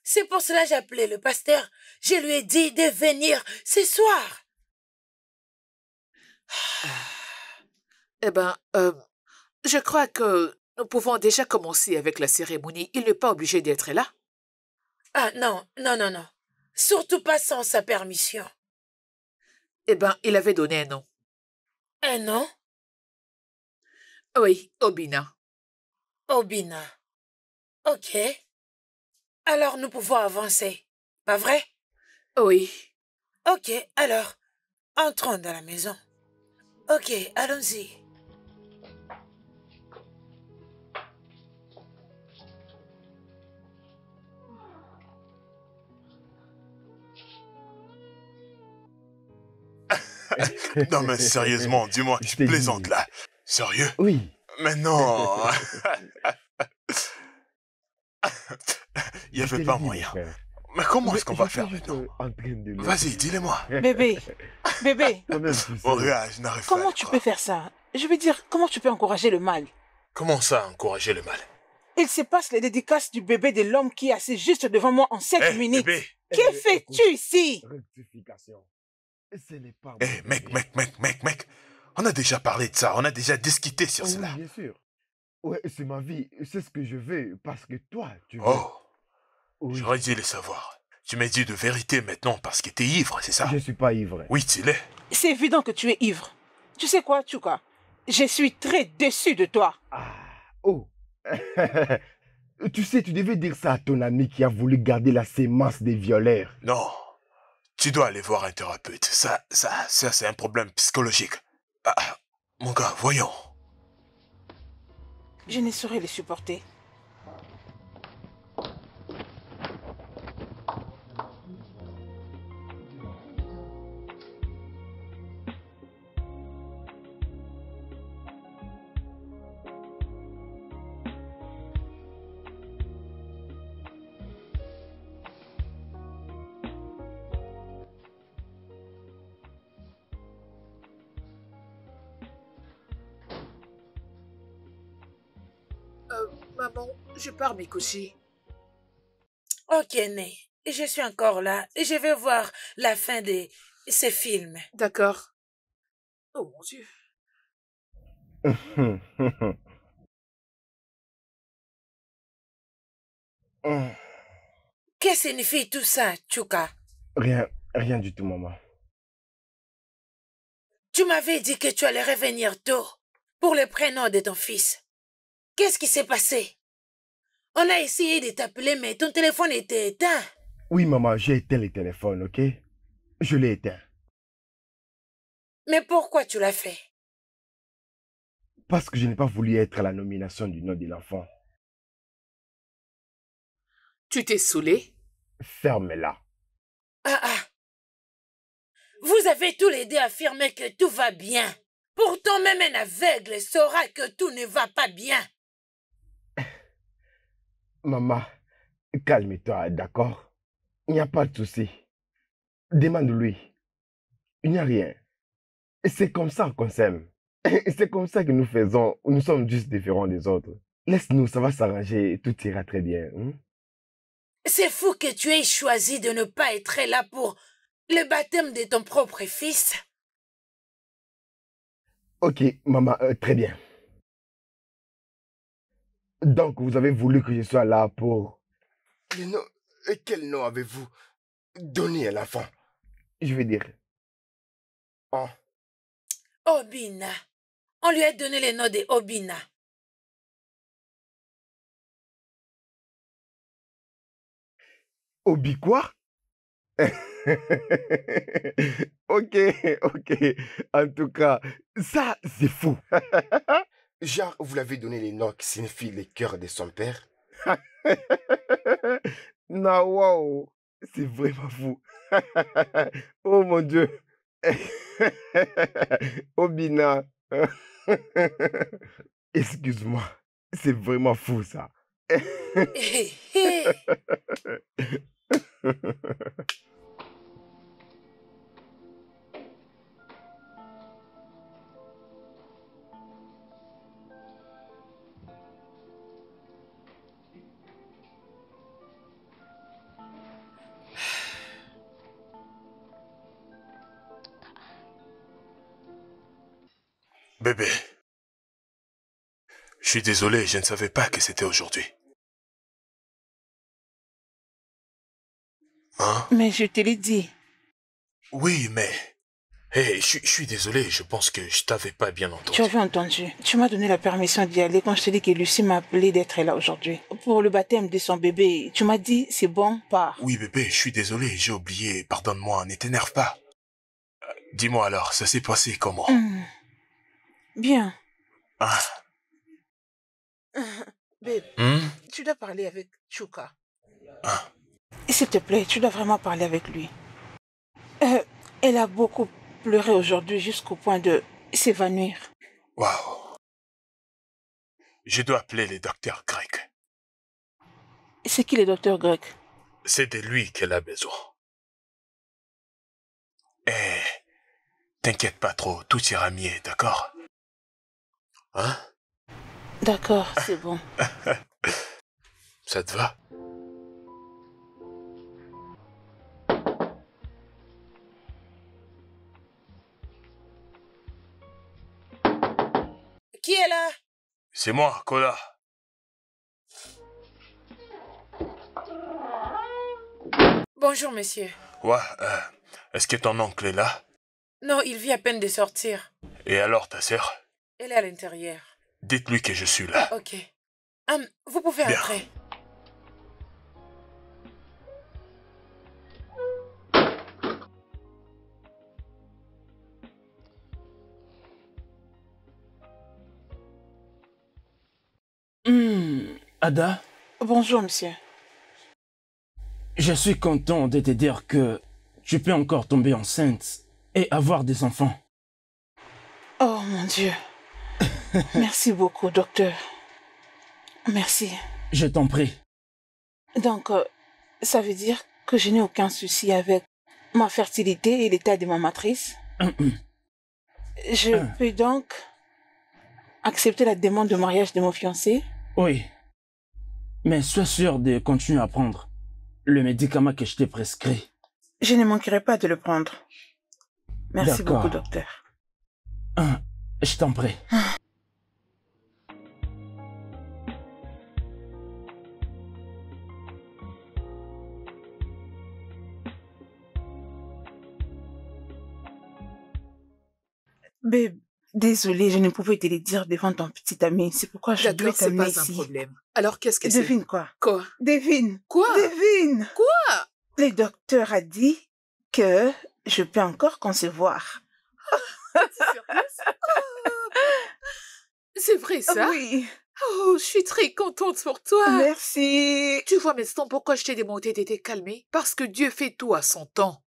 C'est pour cela que j'ai appelé le pasteur. Je lui ai dit de venir ce soir. Eh ben, je crois que nous pouvons déjà commencer avec la cérémonie. Il n'est pas obligé d'être là. Ah non. Surtout pas sans sa permission. Eh ben, il avait donné un nom. Un nom? Oui, Obina. Obina. Ok. Alors nous pouvons avancer, pas vrai? Oui. Ok, alors, entrons dans la maison. Ok, allons-y. Non mais sérieusement, dis-moi, tu plaisantes là. Sérieux? Oui. Mais non. Il n'y avait pas moyen. Mais comment est-ce qu'on va faire maintenant? Vas-y, dis-le-moi. Bébé. Oh, regarde, je n'arrive pas. Comment tu peux faire ça? Je veux dire, comment tu peux encourager le mal? Comment ça, encourager le mal? Il se passe les dédicaces du bébé de l'homme qui est assis juste devant moi en 7 minutes. Bébé. Que fais-tu ici? Rectification. Ce n'est pas... Mec. On a déjà parlé de ça, on a déjà discuté sur cela. Oui, bien sûr. Ouais, c'est ma vie, c'est ce que je veux, parce que toi, tu veux... Oh, oui. J'aurais dû le savoir. Tu m'as dit de vérité maintenant parce que t'es ivre, c'est ça? Je ne suis pas ivre. Oui, tu l'es. C'est évident que tu es ivre. Tu sais quoi, Tchouka? Je suis très déçu de toi. Tu sais, tu devais dire ça à ton ami qui a voulu garder la sémence des violeurs. Non, tu dois aller voir un thérapeute. Ça c'est un problème psychologique. Mon gars, voyons. Je ne saurais les supporter. Maman, je pars, Mikoshi. Ok, Né. Je suis encore là. Je vais voir la fin de ces films. D'accord. Oh mon Dieu. Que signifie tout ça, Chuka? Rien du tout, maman. Tu m'avais dit que tu allais revenir tôt pour le prénom de ton fils. Qu'est-ce qui s'est passé? On a essayé de t'appeler, mais ton téléphone était éteint. Oui, maman, j'ai éteint le téléphone, ok? Je l'ai éteint. Mais pourquoi tu l'as fait? Parce que je n'ai pas voulu être à la nomination du nom de l'enfant. Tu t'es saoulé? Ferme-la. Ah. Vous avez tous les deux affirmé que tout va bien. Pourtant, même un aveugle saura que tout ne va pas bien. Maman, calme-toi, d'accord? Il n'y a pas de souci. Demande-lui. Il n'y a rien. C'est comme ça qu'on s'aime. C'est comme ça que nous faisons. Nous sommes juste différents des autres. Laisse-nous, ça va s'arranger et tout ira très bien. C'est fou que tu aies choisi de ne pas être là pour le baptême de ton propre fils. Ok, maman, très bien. Donc, vous avez voulu que je sois là pour... Le nom... Quel nom avez-vous donné à l'enfant? Je veux dire... Oh. Obina. On lui a donné le nom de Obina. Obi quoi? Ok. En tout cas, ça, c'est fou. Genre, vous l'avez donné les noms qui signifient les cœurs de son père? Non, wow. C'est vraiment fou. Oh mon Dieu. Obina. Excuse-moi. C'est vraiment fou, ça. Bébé. Je suis désolé, je ne savais pas que c'était aujourd'hui. Hein? Mais je te l'ai dit. Oui, mais... Hé, je suis désolé, je pense que je t'avais pas bien entendu. Tu avais entendu. Tu m'as donné la permission d'y aller quand je t'ai dit que Lucie m'a appelé d'être là aujourd'hui. Pour le baptême de son bébé, tu m'as dit, c'est bon, pars. Oui, bébé, je suis désolé, j'ai oublié, pardonne-moi, ne t'énerve pas. Dis-moi alors, ça s'est passé comment? Bien. Ah. Babe, tu dois parler avec Chuka. Ah. S'il te plaît, tu dois vraiment parler avec lui. Elle a beaucoup pleuré aujourd'hui jusqu'au point de s'évanouir. Waouh. Je dois appeler le docteur grec. C'est qui le docteur grec? C'est de lui qu'elle a besoin. Eh, t'inquiète pas trop, tout ira mieux, d'accord? Hein? D'accord, c'est bon. Ça te va? Qui est là? C'est moi, Kola. Bonjour, monsieur. Ouais, est-ce que ton oncle est là? Non, il vient à peine de sortir. Et alors, ta sœur? Elle est à l'intérieur. Dites-lui que je suis là. Ok. Vous pouvez Bien. entrer. Ada, Bonjour, monsieur. je suis content de te dire que tu peux encore tomber enceinte et avoir des enfants. Oh, mon Dieu. Merci beaucoup, docteur. Merci. Je t'en prie. Donc, ça veut dire que je n'ai aucun souci avec ma fertilité et l'état de ma matrice? Je peux donc accepter la demande de mariage de mon fiancé? Oui. Mais sois sûr de continuer à prendre le médicament que je t'ai prescrit. Je ne manquerai pas de le prendre. Merci D'accord. beaucoup, docteur. Je t'en prie. Babe, désolée, je ne pouvais te le dire devant ton petit ami. C'est pourquoi je dois D'accord, c'est t'amener pas un ici. problème. Alors, qu'est-ce que c'est? Devine quoi? Quoi? Devine. Quoi? Devine. Quoi? Le docteur a dit que je peux encore concevoir. C'est vrai, ça? Oui. Oh, je suis très contente pour toi. Merci. Tu vois maintenant pourquoi je t'ai demandé de te calmer? Parce que Dieu fait tout à son temps.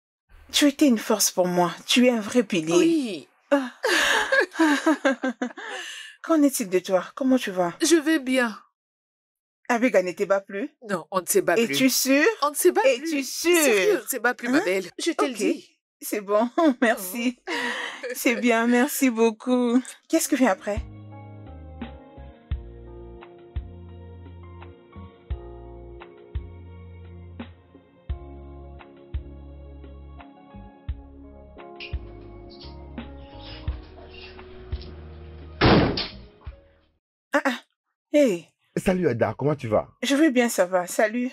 Tu étais une force pour moi. Tu es un vrai pilier. Oui. Qu'en est-il de toi? Comment tu vas? Je vais bien. Abega ne te bat plus? Non, on ne se bat plus. Es-tu sûre? On ne se bat plus. Es-tu sûre? Sérieux, on ne se bat plus, ma belle. Je te le Ok. dis. C'est bon, merci. C'est bien, merci beaucoup. Qu'est-ce que vient après? Hey, Salut Ada, comment tu vas? je vais bien, ça va. Salut.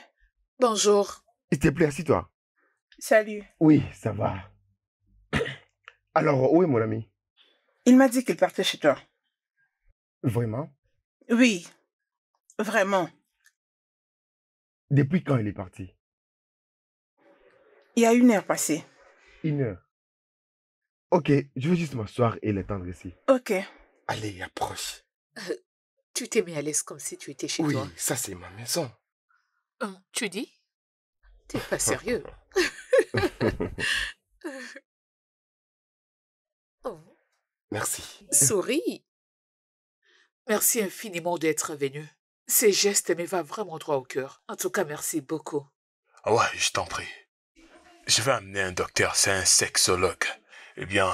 Bonjour. S'il te plaît, assis-toi. Salut. Oui, ça va. Alors, où est mon ami? Il m'a dit qu'il partait chez toi. Vraiment? Oui, vraiment. Depuis quand il est parti? Il y a 1 heure passée. 1 heure. Ok, je veux juste m'asseoir et l'étendre ici. Ok. Allez, approche. Tu t'es mis à l'aise comme si tu étais chez Oui, toi. ça c'est ma maison. Tu dis? T'es pas sérieux. Oh, Merci. souris. Merci infiniment d'être venu. Ces gestes me vont vraiment droit au cœur. En tout cas, merci beaucoup. Ah ouais, je t'en prie. Je vais amener un docteur, c'est un sexologue. Eh bien,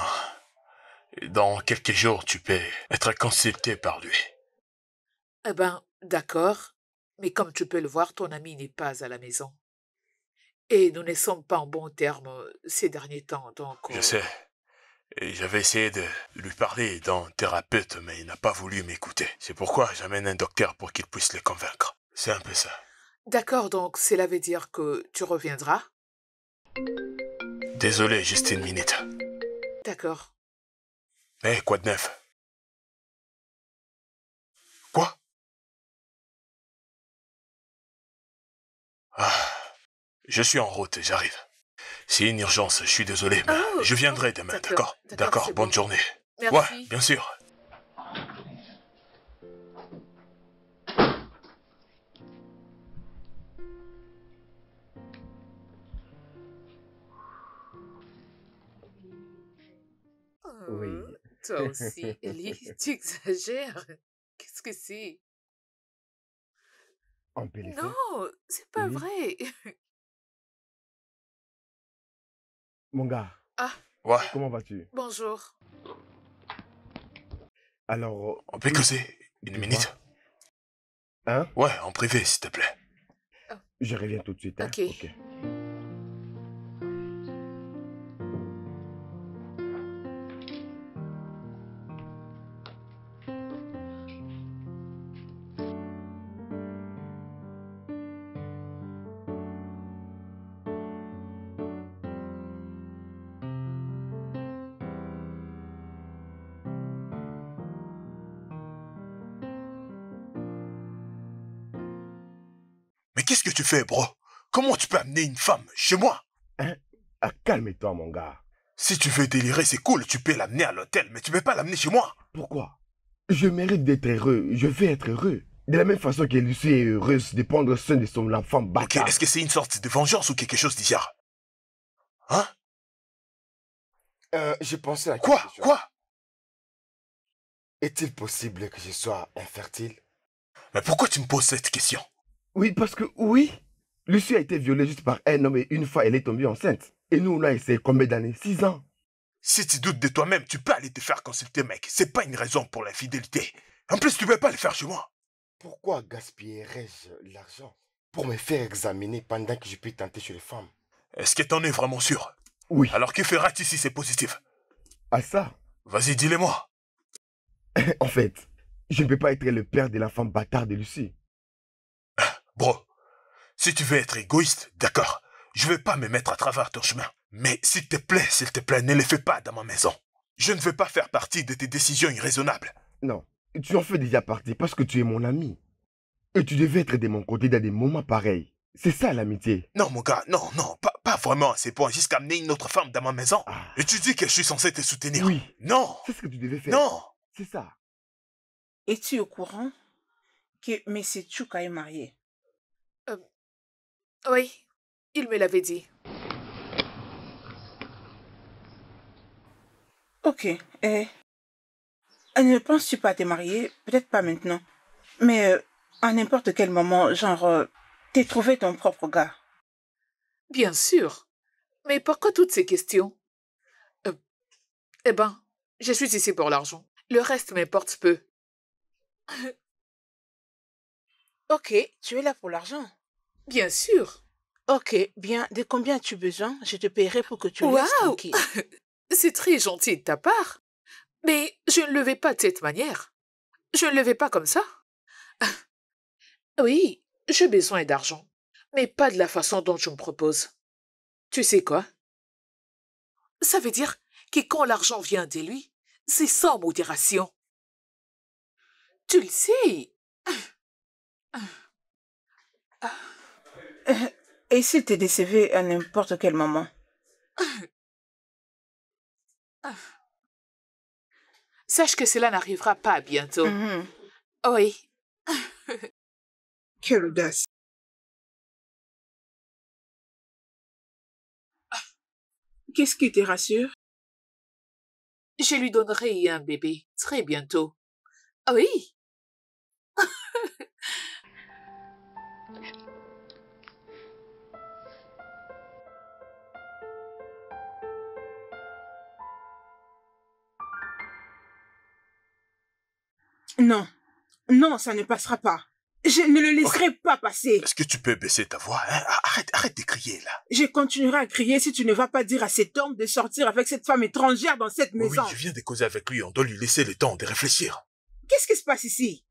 dans quelques jours, tu peux être consulté par lui. Eh ben, d'accord. Mais comme tu peux le voir, ton ami n'est pas à la maison. Et nous ne sommes pas en bons termes ces derniers temps, donc... Je sais. Et j'avais essayé de lui parler d'un thérapeute, mais il n'a pas voulu m'écouter. C'est pourquoi j'amène un docteur pour qu'il puisse le convaincre. C'est un peu ça. D'accord, donc cela veut dire que tu reviendras? Désolé, juste 1 minute. D'accord. Mais quoi de neuf? Quoi? Ah, je suis en route, j'arrive. C'est une urgence, je suis désolé, mais je viendrai demain, d'accord? D'accord, bonne journée. Merci. Ouais, bien sûr. Oui. Toi aussi, Ellie, tu exagères. Qu'est-ce que c'est? On peut les faire? Non, c'est pas Oui. vrai. Mon gars, Ah, Ouais, comment vas-tu? bonjour. Alors, on peut causer 1 dis-moi. minute? Hein? Ouais, en privé, s'il te plaît. Je reviens tout de suite, hein? Ok. Mais qu'est-ce que tu fais, bro? Comment tu peux amener une femme chez moi? Hein? Ah, calme-toi, mon gars. Si tu veux délirer, c'est cool, tu peux l'amener à l'hôtel, mais tu peux pas l'amener chez moi. Pourquoi? Je mérite d'être heureux. Je vais être heureux. De la même façon que Lucie est heureuse de prendre soin de son enfant Ok, bâtard. est-ce que c'est une sorte de vengeance ou quelque chose d'hier? Hein? Je pensais à Quoi? quelque chose. Quoi? Est-il possible que je sois infertile? Mais pourquoi tu me poses cette question? Oui, parce que oui, Lucie a été violée juste par un homme et une fois elle est tombée enceinte. Et nous, on a essayé combien d'années? 6 ans. Si tu doutes de toi-même, tu peux aller te faire consulter, mec. C'est pas une raison pour l'infidélité. En plus, tu peux pas le faire chez moi. Pourquoi gaspillerais-je l'argent pour me faire examiner pendant que je peux tenter chez les femmes? Est-ce que t'en es vraiment sûr? Oui. Alors que feras-tu si c'est positif? À ça, Vas-y, dis-le-moi. en fait, je ne peux pas être le père de l'enfant bâtard de Lucie. Bro, si tu veux être égoïste, d'accord. Je vais pas me mettre à travers ton chemin. Mais s'il te plaît, ne le fais pas dans ma maison. Je ne veux pas faire partie de tes décisions irraisonnables. Non, tu en fais déjà partie parce que tu es mon ami. Et tu devais être de mon côté dans des moments pareils. C'est ça l'amitié. Non, mon gars, non, pas vraiment à ces points, jusqu'à amener une autre femme dans ma maison. Ah. Et tu dis que je suis censé te soutenir. Oui. Non. C'est ce que tu devais faire. Non. C'est ça. Es-tu au courant que M. Tchouka est marié? Oui, il me l'avait dit. Ok. Ne penses-tu pas te marier? Peut-être pas maintenant. Mais à n'importe quel moment, genre, t'es trouvé ton propre gars. Bien sûr. Mais pourquoi toutes ces questions? Eh ben, je suis ici pour l'argent. Le reste m'importe peu. Ok, tu es là pour l'argent. Bien sûr. Ok, bien. De combien as-tu besoin? Je te paierai pour que tu le laisses tranquille. C'est très gentil de ta part. Mais je ne le vais pas de cette manière. Je ne le vais pas comme ça. Oui, j'ai besoin d'argent. Mais pas de la façon dont tu me proposes. Tu sais quoi? Ça veut dire que quand l'argent vient de lui, c'est sans modération. Tu le sais. Et s'il te décevait à n'importe quel moment? Sache que cela n'arrivera pas bientôt. Oui. Quelle audace. Qu'est-ce qui te rassure? Je lui donnerai un bébé très bientôt. Oui. Non. Non, ça ne passera pas. Je ne le laisserai pas passer. Est-ce que tu peux baisser ta voix, hein? Arrête de crier, là. Je continuerai à crier si tu ne vas pas dire à cet homme de sortir avec cette femme étrangère dans cette maison. Oui, je viens de causer avec lui. On doit lui laisser le temps de réfléchir. Qu'est-ce qui se passe ici?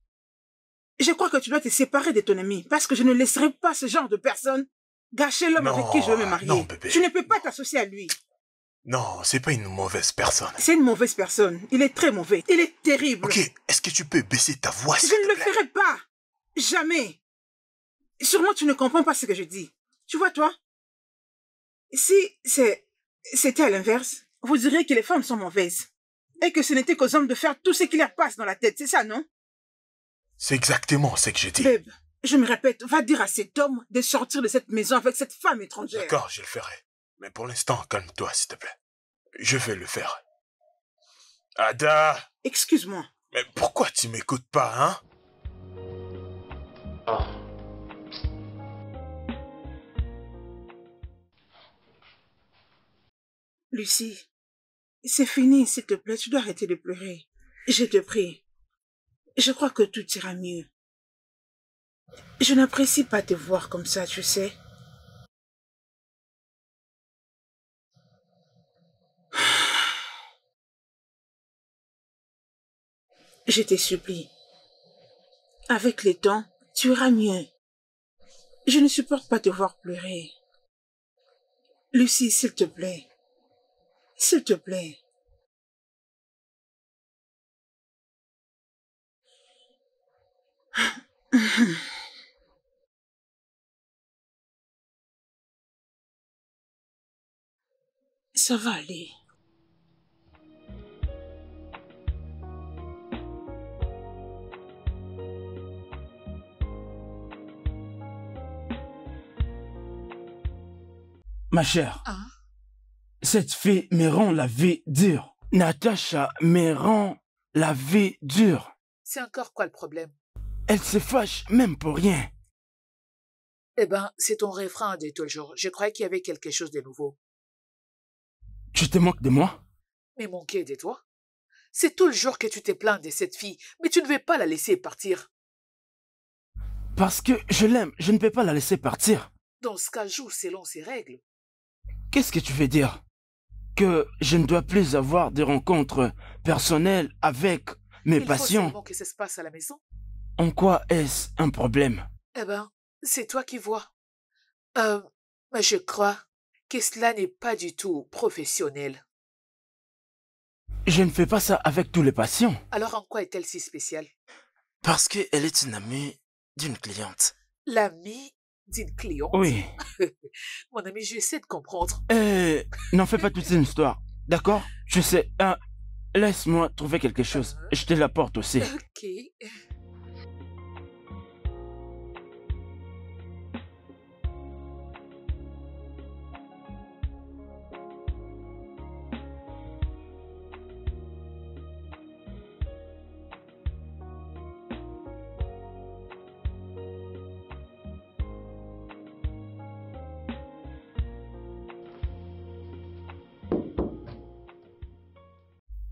Je crois que tu dois te séparer de ton ami parce que je ne laisserai pas ce genre de personne gâcher l'homme avec qui je veux me marier. Non, bébé. Tu ne peux pas t'associer à lui. Non, c'est pas une mauvaise personne. C'est une mauvaise personne. Il est très mauvais. Il est terrible. Ok, est-ce que tu peux baisser ta voix, s'il Je te ne le plaît? ferai pas. Jamais. Sûrement tu ne comprends pas ce que je dis. Tu vois, toi? Si c'était à l'inverse, vous diriez que les femmes sont mauvaises. Et que ce n'était qu'aux hommes de faire tout ce qui leur passe dans la tête. C'est ça, non? C'est exactement ce que j'ai dit. Babe, je me répète, va dire à cet homme de sortir de cette maison avec cette femme étrangère. D'accord, je le ferai. Mais pour l'instant, calme-toi, s'il te plaît. Je vais le faire. Ada! Excuse-moi. Mais pourquoi tu m'écoutes pas, hein? Lucie, c'est fini, s'il te plaît, tu dois arrêter de pleurer. Je te prie. Je crois que tout ira mieux. Je n'apprécie pas te voir comme ça, tu sais. Je te supplie. Avec le temps, tu iras mieux. Je ne supporte pas te voir pleurer. Lucie, s'il te plaît. S'il te plaît. Ça va aller. Ma chère, Hein? cette fille me rend la vie dure. Natacha me rend la vie dure. C'est encore quoi le problème? Elle se fâche même pour rien. Eh ben, c'est ton refrain de tout le jour. Je croyais qu'il y avait quelque chose de nouveau. Tu te moques de moi? Mais manquer de toi? C'est tout le jour que tu te plains de cette fille, mais tu ne veux pas la laisser partir. Parce que je l'aime, je ne peux pas la laisser partir. Dans ce cas, joue selon ses règles. Qu'est-ce que tu veux dire? Que je ne dois plus avoir de rencontres personnelles avec mes Il faut patients? seulement que ça se passe à la maison. En quoi est-ce un problème? Eh ben, c'est toi qui vois. Mais je crois que cela n'est pas du tout professionnel. Je ne fais pas ça avec tous les patients. Alors en quoi est-elle si spéciale? Parce qu'elle est une amie d'une cliente. L'amie d'une cliente? Oui. Mon ami, j'essaie de comprendre. N'en fais pas toute une histoire, d'accord? Je sais, laisse-moi trouver quelque chose. Je te l'apporte aussi. Ok.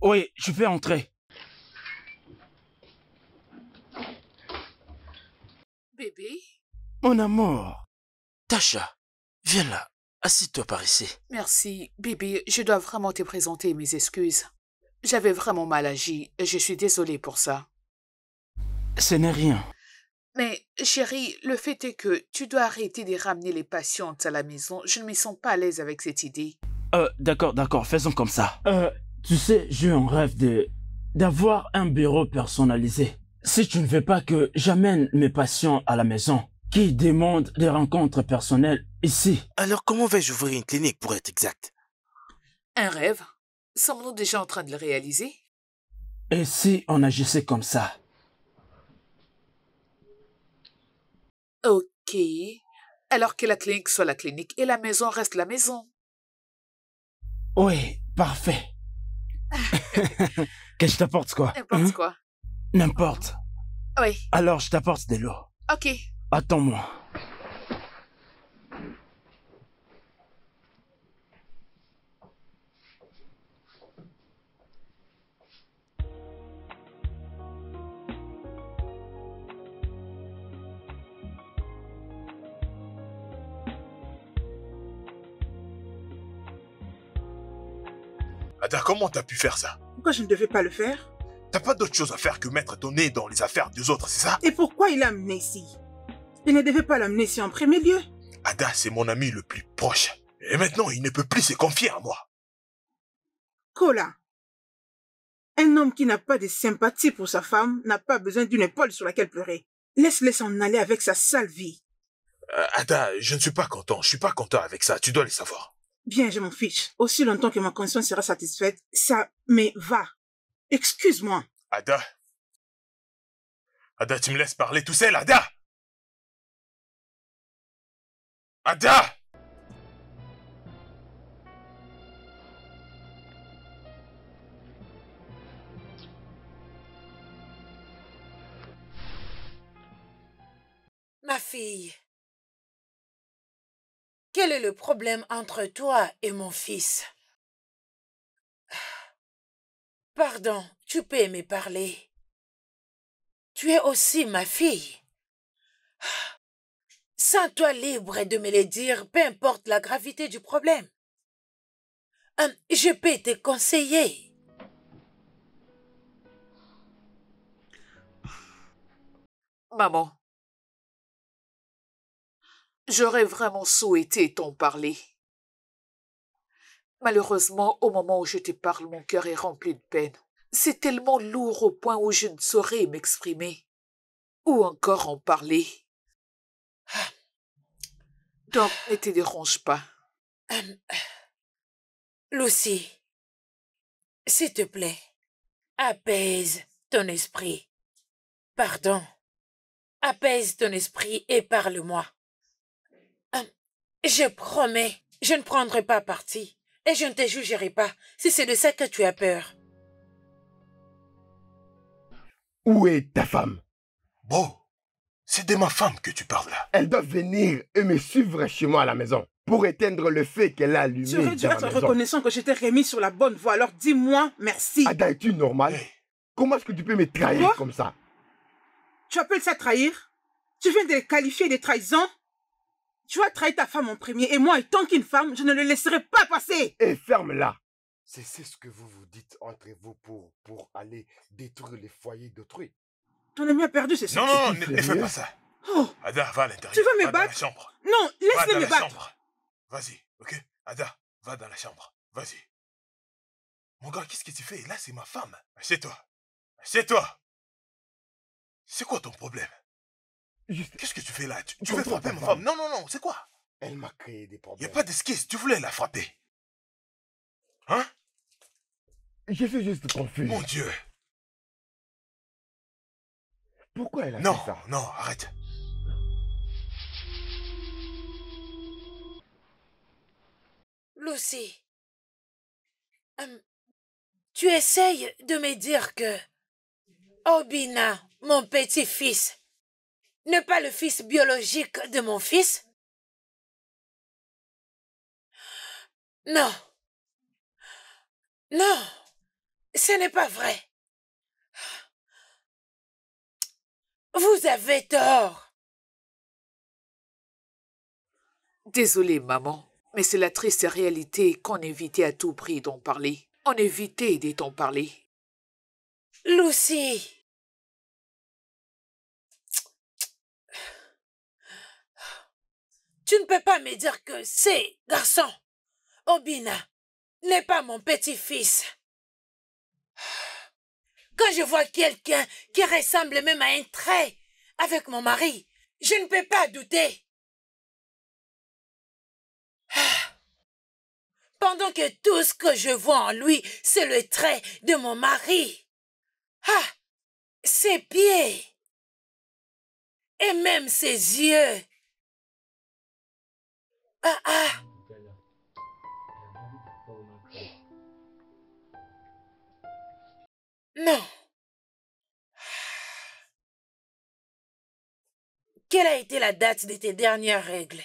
Oui, je peux entrer. Bébé? Mon amour. Tasha, viens là. Assis-toi par ici. Merci, bébé. Je dois vraiment te présenter mes excuses. J'avais vraiment mal agi et je suis désolée pour ça. Ce n'est rien. Mais, chérie, le fait est que tu dois arrêter de ramener les patientes à la maison. Je ne me sens pas à l'aise avec cette idée. D'accord, faisons comme ça. Tu sais, j'ai un rêve d'avoir un bureau personnalisé. Si tu ne veux pas que j'amène mes patients à la maison, qui demandent des rencontres personnelles ici. Alors comment vais-je ouvrir une clinique pour être exact? Un rêve? Sommes-nous déjà en train de le réaliser? Et si on agissait comme ça? Ok. Alors que la clinique soit la clinique et la maison reste la maison. Oui, parfait. Que je t'apporte quoi? N'importe quoi. N'importe. Oui. Alors je t'apporte de l'eau. Ok. Attends-moi. Ada, comment t'as pu faire ça? Pourquoi je ne devais pas le faire? T'as pas d'autre chose à faire que mettre ton nez dans les affaires des autres, c'est ça? Et pourquoi il l'a amené ici? Il ne devait pas l'amener ici en premier lieu. Ada, c'est mon ami le plus proche. Et maintenant, il ne peut plus se confier à moi. Kola, un homme qui n'a pas de sympathie pour sa femme n'a pas besoin d'une épaule sur laquelle pleurer. Laisse-le s'en aller avec sa sale vie. Ada, je ne suis pas content. Je suis pas content avec ça. Tu dois le savoir. Bien, je m'en fiche. Aussi longtemps que ma conscience sera satisfaite, ça me va. Excuse-moi. Ada, tu me laisses parler tout seul, Ada! Ada! Ma fille, quel est le problème entre toi et mon fils? Pardon, tu peux me parler. Tu es aussi ma fille. Sens-toi libre de me le dire, peu importe la gravité du problème. Je peux te conseiller. Maman, j'aurais vraiment souhaité t'en parler. Malheureusement, au moment où je te parle, mon cœur est rempli de peine. C'est tellement lourd au point où je ne saurais m'exprimer. Ou encore en parler. Donc, ne te dérange pas. Lucy, s'il te plaît, apaise ton esprit. Pardon. Apaise ton esprit et parle-moi. Je promets, Je ne prendrai pas parti et je ne te jugerai pas si c'est de ça que tu as peur. Où est ta femme? Bon, c'est de ma femme que tu parles là. Elle doit venir et me suivre chez moi à la maison pour éteindre le feu qu'elle a allumé Tu aurais dû être reconnaissant que je t'ai remis sur la bonne voie, alors dis-moi merci. Ada, es-tu normal? Comment est-ce que tu peux me trahir comme ça? Tu appelles ça trahir? Tu viens de qualifier de trahison? Tu as trahi ta femme en premier et moi, étant qu'une femme, je ne le laisserai pas passer. Et ferme-la. C'est ce que vous vous dites entre vous pour aller détruire les foyers d'autrui. Ton ami a perdu ses sens. Non, ne fais pas ça. Oh. Ada, va à l'intérieur. Tu veux me va battre? dans la chambre. Non, laisse-le me battre. Chambre. Vas-y, ok? Ada, va dans la chambre. Vas-y. Mon gars, qu'est-ce que tu fais? Là, c'est ma femme. Assieds-toi. Assieds-toi. C'est quoi ton problème? Qu'est-ce que tu fais là? Tu veux frapper ma femme? Non, c'est quoi? Elle m'a créé des problèmes. Y a pas d'esquisse, tu voulais la frapper. Hein? Je suis juste confus. Mon Dieu. Pourquoi elle a fait ça? Non, arrête. Lucy, tu essayes de me dire que Obinna, mon petit-fils, n'est pas le fils biologique de mon fils? Non, ce n'est pas vrai. Vous avez tort. Désolée, maman, mais c'est la triste réalité qu'on évitait à tout prix d'en parler. On évitait d'en parler. Lucy. Tu ne peux pas me dire que ces garçons, Obinna, n'est pas mon petit-fils. Quand je vois quelqu'un qui ressemble même à un trait avec mon mari, je ne peux pas douter. Pendant que tout ce que je vois en lui, c'est le trait de mon mari. Ses pieds. Et même ses yeux. Non. Quelle a été la date de tes dernières règles?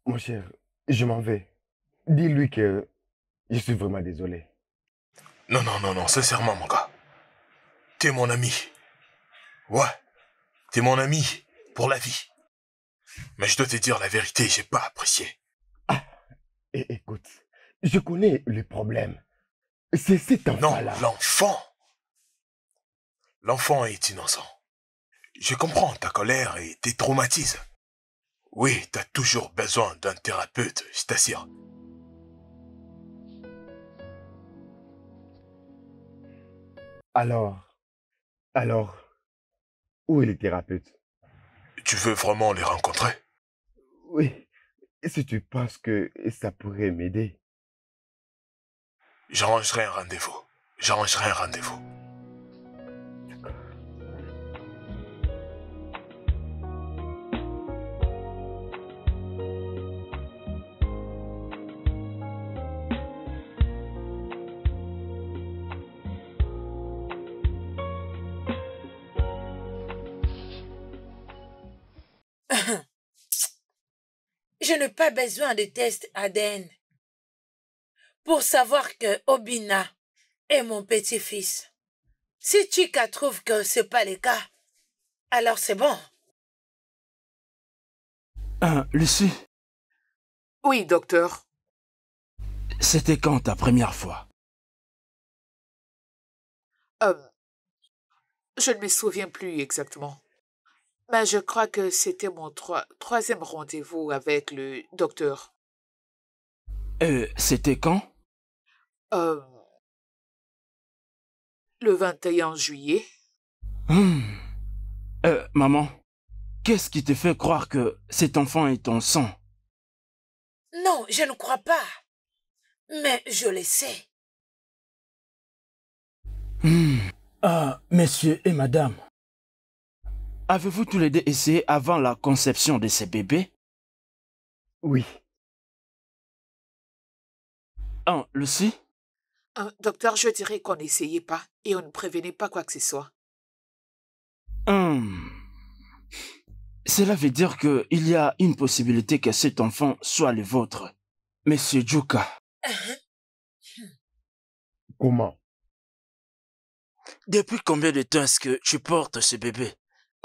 Mon cher, je m'en vais. Dis-lui que je suis vraiment désolé. Non, sincèrement, mon gars. T'es mon ami. Ouais, t'es mon ami pour la vie. Mais je dois te dire la vérité, j'ai pas apprécié. Écoute, je connais le problème. C'est cet enfant-là. Non, l'enfant. L'enfant est innocent. Je comprends ta colère et tes traumatismes. Oui, t'as toujours besoin d'un thérapeute, je t'assure. Alors, où est le thérapeute? Tu veux vraiment les rencontrer? Oui, si tu penses que ça pourrait m'aider. J'arrangerai un rendez-vous. Je n'ai pas besoin de tests ADN pour savoir que Obinna est mon petit-fils. Si Chika trouve que ce n'est pas le cas, alors c'est bon. Lucie? Oui, docteur. C'était quand ta première fois? Je ne me souviens plus exactement. Mais je crois que c'était mon troisième rendez-vous avec le docteur. C'était quand? Le 21 juillet. Maman, qu'est-ce qui te fait croire que cet enfant est ton sang? Non, je ne crois pas. Mais je le sais. Messieurs et madame, avez-vous tous les deux essayé avant la conception de ces bébés? Oui. Ah, Lucie? Docteur, je dirais qu'on n'essayait pas et on ne prévenait pas quoi que ce soit. Cela veut dire qu'il y a une possibilité que cet enfant soit le vôtre. Monsieur Juka. Comment? Depuis combien de temps est-ce que tu portes ce bébé?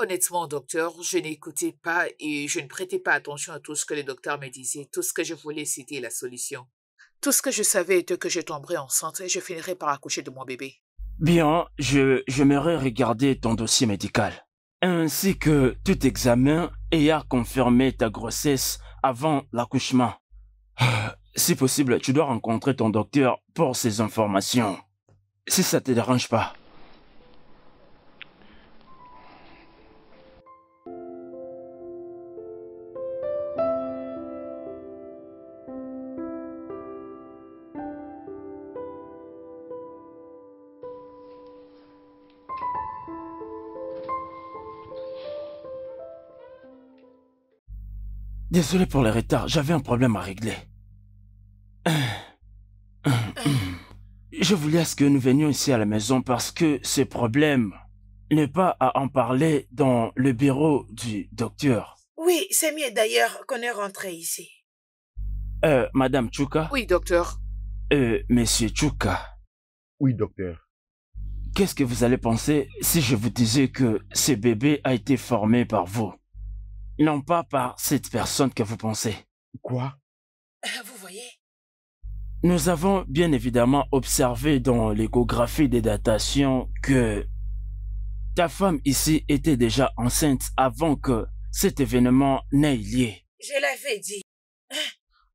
Honnêtement, docteur, je n'écoutais pas et je ne prêtais pas attention à tout ce que le docteur me disait. Tout ce que je voulais, c'était la solution. Tout ce que je savais était que je tomberais enceinte et je finirais par accoucher de mon bébé. Bien, j'aimerais regarder ton dossier médical, ainsi que tout examen ayant confirmé ta grossesse avant l'accouchement. Si possible, tu dois rencontrer ton docteur pour ces informations. Si ça te dérange pas. Désolé pour le retard, j'avais un problème à régler. Je voulais à ce que nous venions ici à la maison parce que ce problème n'est pas à en parler dans le bureau du docteur. Oui, c'est mieux d'ailleurs qu'on est rentré ici. Madame Chuka? Oui, docteur. Monsieur Chuka? Oui, docteur. Qu'est-ce que vous allez penser si je vous disais que ce bébé a été formé par vous? Non pas par cette personne que vous pensez. Quoi? Vous voyez? Nous avons bien évidemment observé dans l'échographie des datations que ta femme ici était déjà enceinte avant que cet événement n'ait lieu. Je l'avais dit.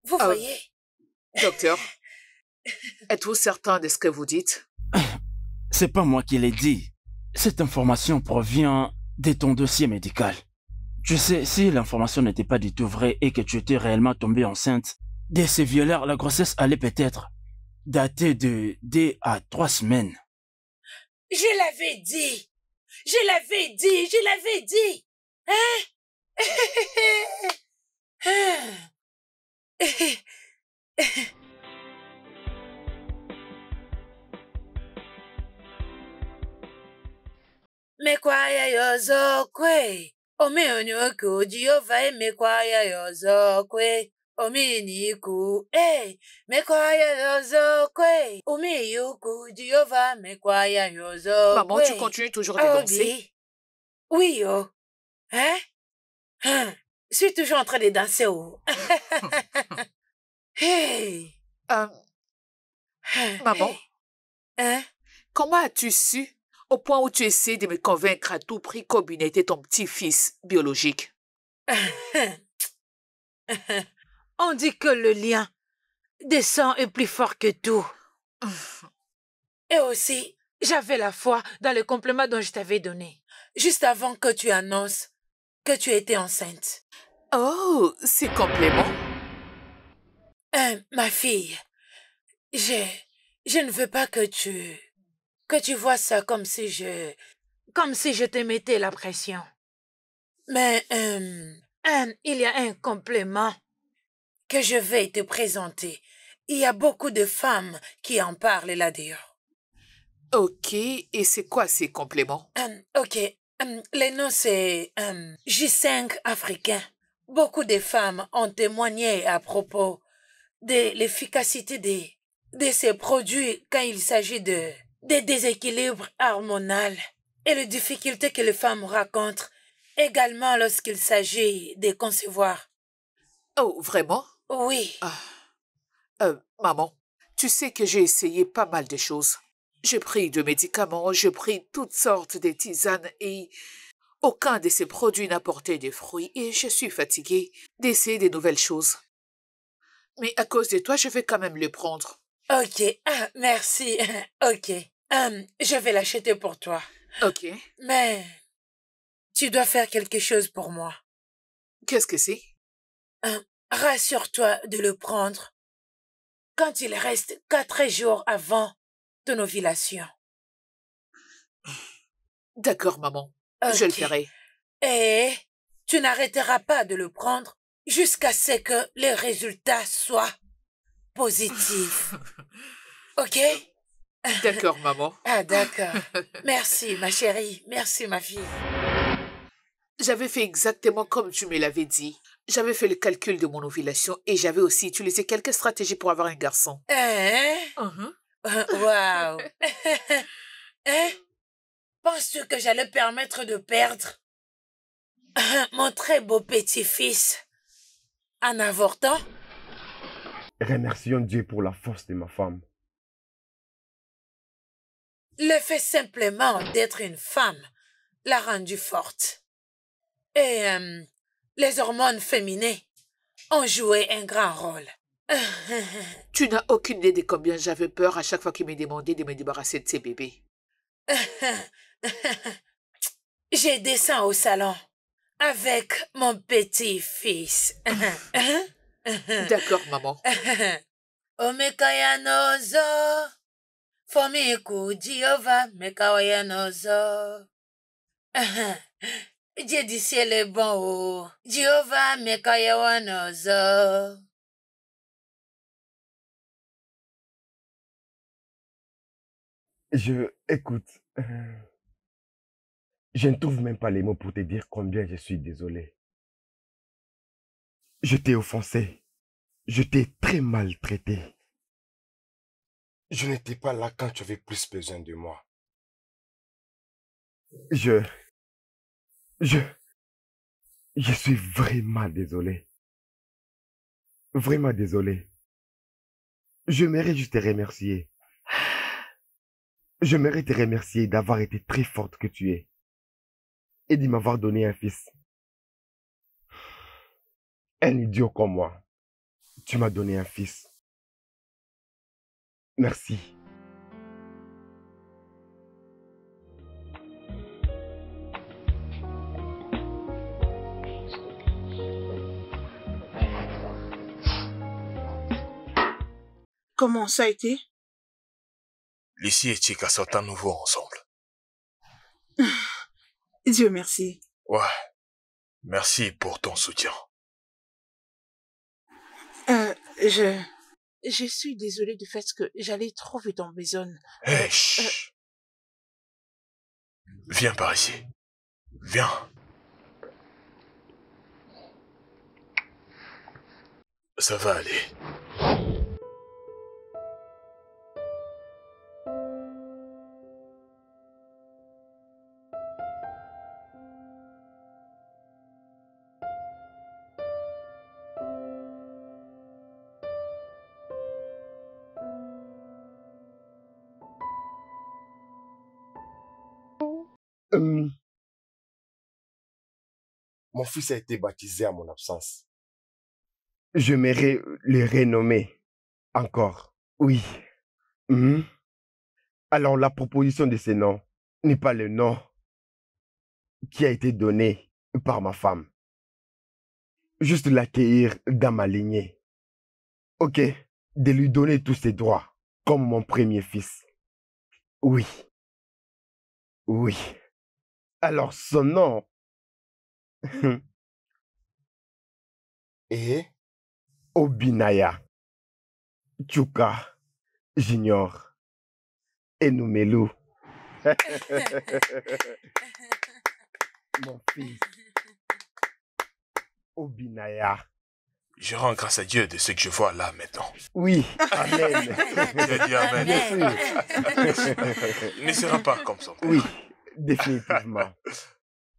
Vous voyez? Docteur, êtes-vous certain de ce que vous dites? C'est pas moi qui l'ai dit. Cette information provient de ton dossier médical. Tu sais, si l'information n'était pas du tout vraie et que tu étais réellement tombée enceinte de ces violeurs, la grossesse allait peut-être dater de 2 à 3 semaines. Je l'avais dit. Je l'avais dit. Je l'avais dit. Mekwaya yozokwe. Omeonyoku Jehova mekwaya yozokwe. Ominiku, mekwaya yozokwe. Omiyuku Jehova mekwaya yozokwe. Maman, tu continues toujours de danser? Oui, oh. Je suis toujours en train de danser, oh. Hey. Maman, comment as-tu su au point où tu essaies de me convaincre à tout prix qu'Obin était ton petit-fils biologique? On dit que le lien des sangs est plus fort que tout. Et aussi, j'avais la foi dans le complément dont je t'avais donné. Juste avant que tu annonces que tu étais enceinte. Oh, ces compléments? Ma fille, je ne veux pas que tu vois ça comme si je te mettais la pression. Mais, il y a un complément que je vais te présenter. Il y a beaucoup de femmes qui en parlent là-dedans. Ok, et c'est quoi ces compléments? Ok, le nom c'est J5 africain. Beaucoup de femmes ont témoigné à propos de l'efficacité de ces produits quand il s'agit des déséquilibres hormonaux et les difficultés que les femmes rencontrent également lorsqu'il s'agit de concevoir. Oh, vraiment? Oui. Maman, tu sais que j'ai essayé pas mal de choses. J'ai pris de médicaments, j'ai pris toutes sortes de tisanes et aucun de ces produits n'a porté de fruits et je suis fatiguée d'essayer de nouvelles choses. Mais à cause de toi, je vais quand même le prendre. Ok, merci. Ok, je vais l'acheter pour toi. Ok. Mais tu dois faire quelque chose pour moi. Qu'est-ce que c'est? Rassure-toi de le prendre quand il reste 4 jours avant ton ovulation. D'accord, maman. Okay. Je le ferai. Et tu n'arrêteras pas de le prendre jusqu'à ce que le résultat soit positif. Ok? D'accord, maman. Ah, d'accord. Merci, ma chérie. Merci, ma fille. J'avais fait exactement comme tu me l'avais dit. J'avais fait le calcul de mon ovulation et j'avais aussi utilisé quelques stratégies pour avoir un garçon. Hein? Waouh! Hein? Penses-tu que j'allais permettre de perdre mon très beau petit-fils en avortant? Remercions Dieu pour la force de ma femme. Le fait simplement d'être une femme l'a rendue forte. Et les hormones féminines ont joué un grand rôle. Tu n'as aucune idée de combien j'avais peur à chaque fois qu'il me demandait de me débarrasser de ses bébés. Je descends au salon avec mon petit-fils. D'accord, maman. Omekayanozo, Fomiku Jehovah, Mekayanozo. Dieu du ciel est bon, oh. Jehovah, Mekayanozo. Écoute, je ne trouve même pas les mots pour te dire combien je suis désolé. Je t'ai offensé. Je t'ai très maltraité. Je n'étais pas là quand tu avais plus besoin de moi. Je suis vraiment désolé. Vraiment désolé. J'aimerais juste te remercier. J'aimerais te remercier d'avoir été très forte que tu es. Et de m'avoir donné un fils. Un idiot comme moi. Tu m'as donné un fils. Merci. Comment ça a été? Lucie et Chika sont à nouveau ensemble. Dieu merci. Ouais. Merci pour ton soutien. Je suis désolée du fait que j'allais trop vite en besogne. Hey, chut. Viens par ici. Viens. Ça va aller. Mon fils a été baptisé à mon absence. J'aimerais le renommer encore. Oui. Alors la proposition de ce nom n'est pas le nom qui a été donné par ma femme. Juste l'accueillir dans ma lignée. Ok, de lui donner tous ses droits, comme mon premier fils. Oui. Oui. Alors son nom... Et Obinaya, Chuka, Junior, Enumelu. Mon fils. Obinaya. Je rends grâce à Dieu de ce que je vois là maintenant. Oui, amen. J'ai dit amen. Bien sûr. Il ne sera pas comme son père. Oui, définitivement.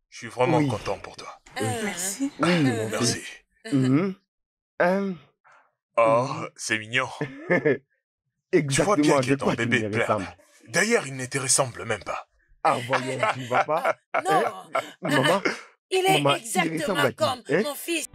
Je suis vraiment content pour toi. Merci. Oui, mon Merci. fils. Oh, c'est mignon. Exactement, tu vois bien je que ton crois qu'il bébé me pleure. ressemble. D'ailleurs, il ne te ressemble même pas. Ah, voyons, tu ne vas pas? Non. Maman, Il est maman, il exactement ressemble à qui, comme hein? mon fils.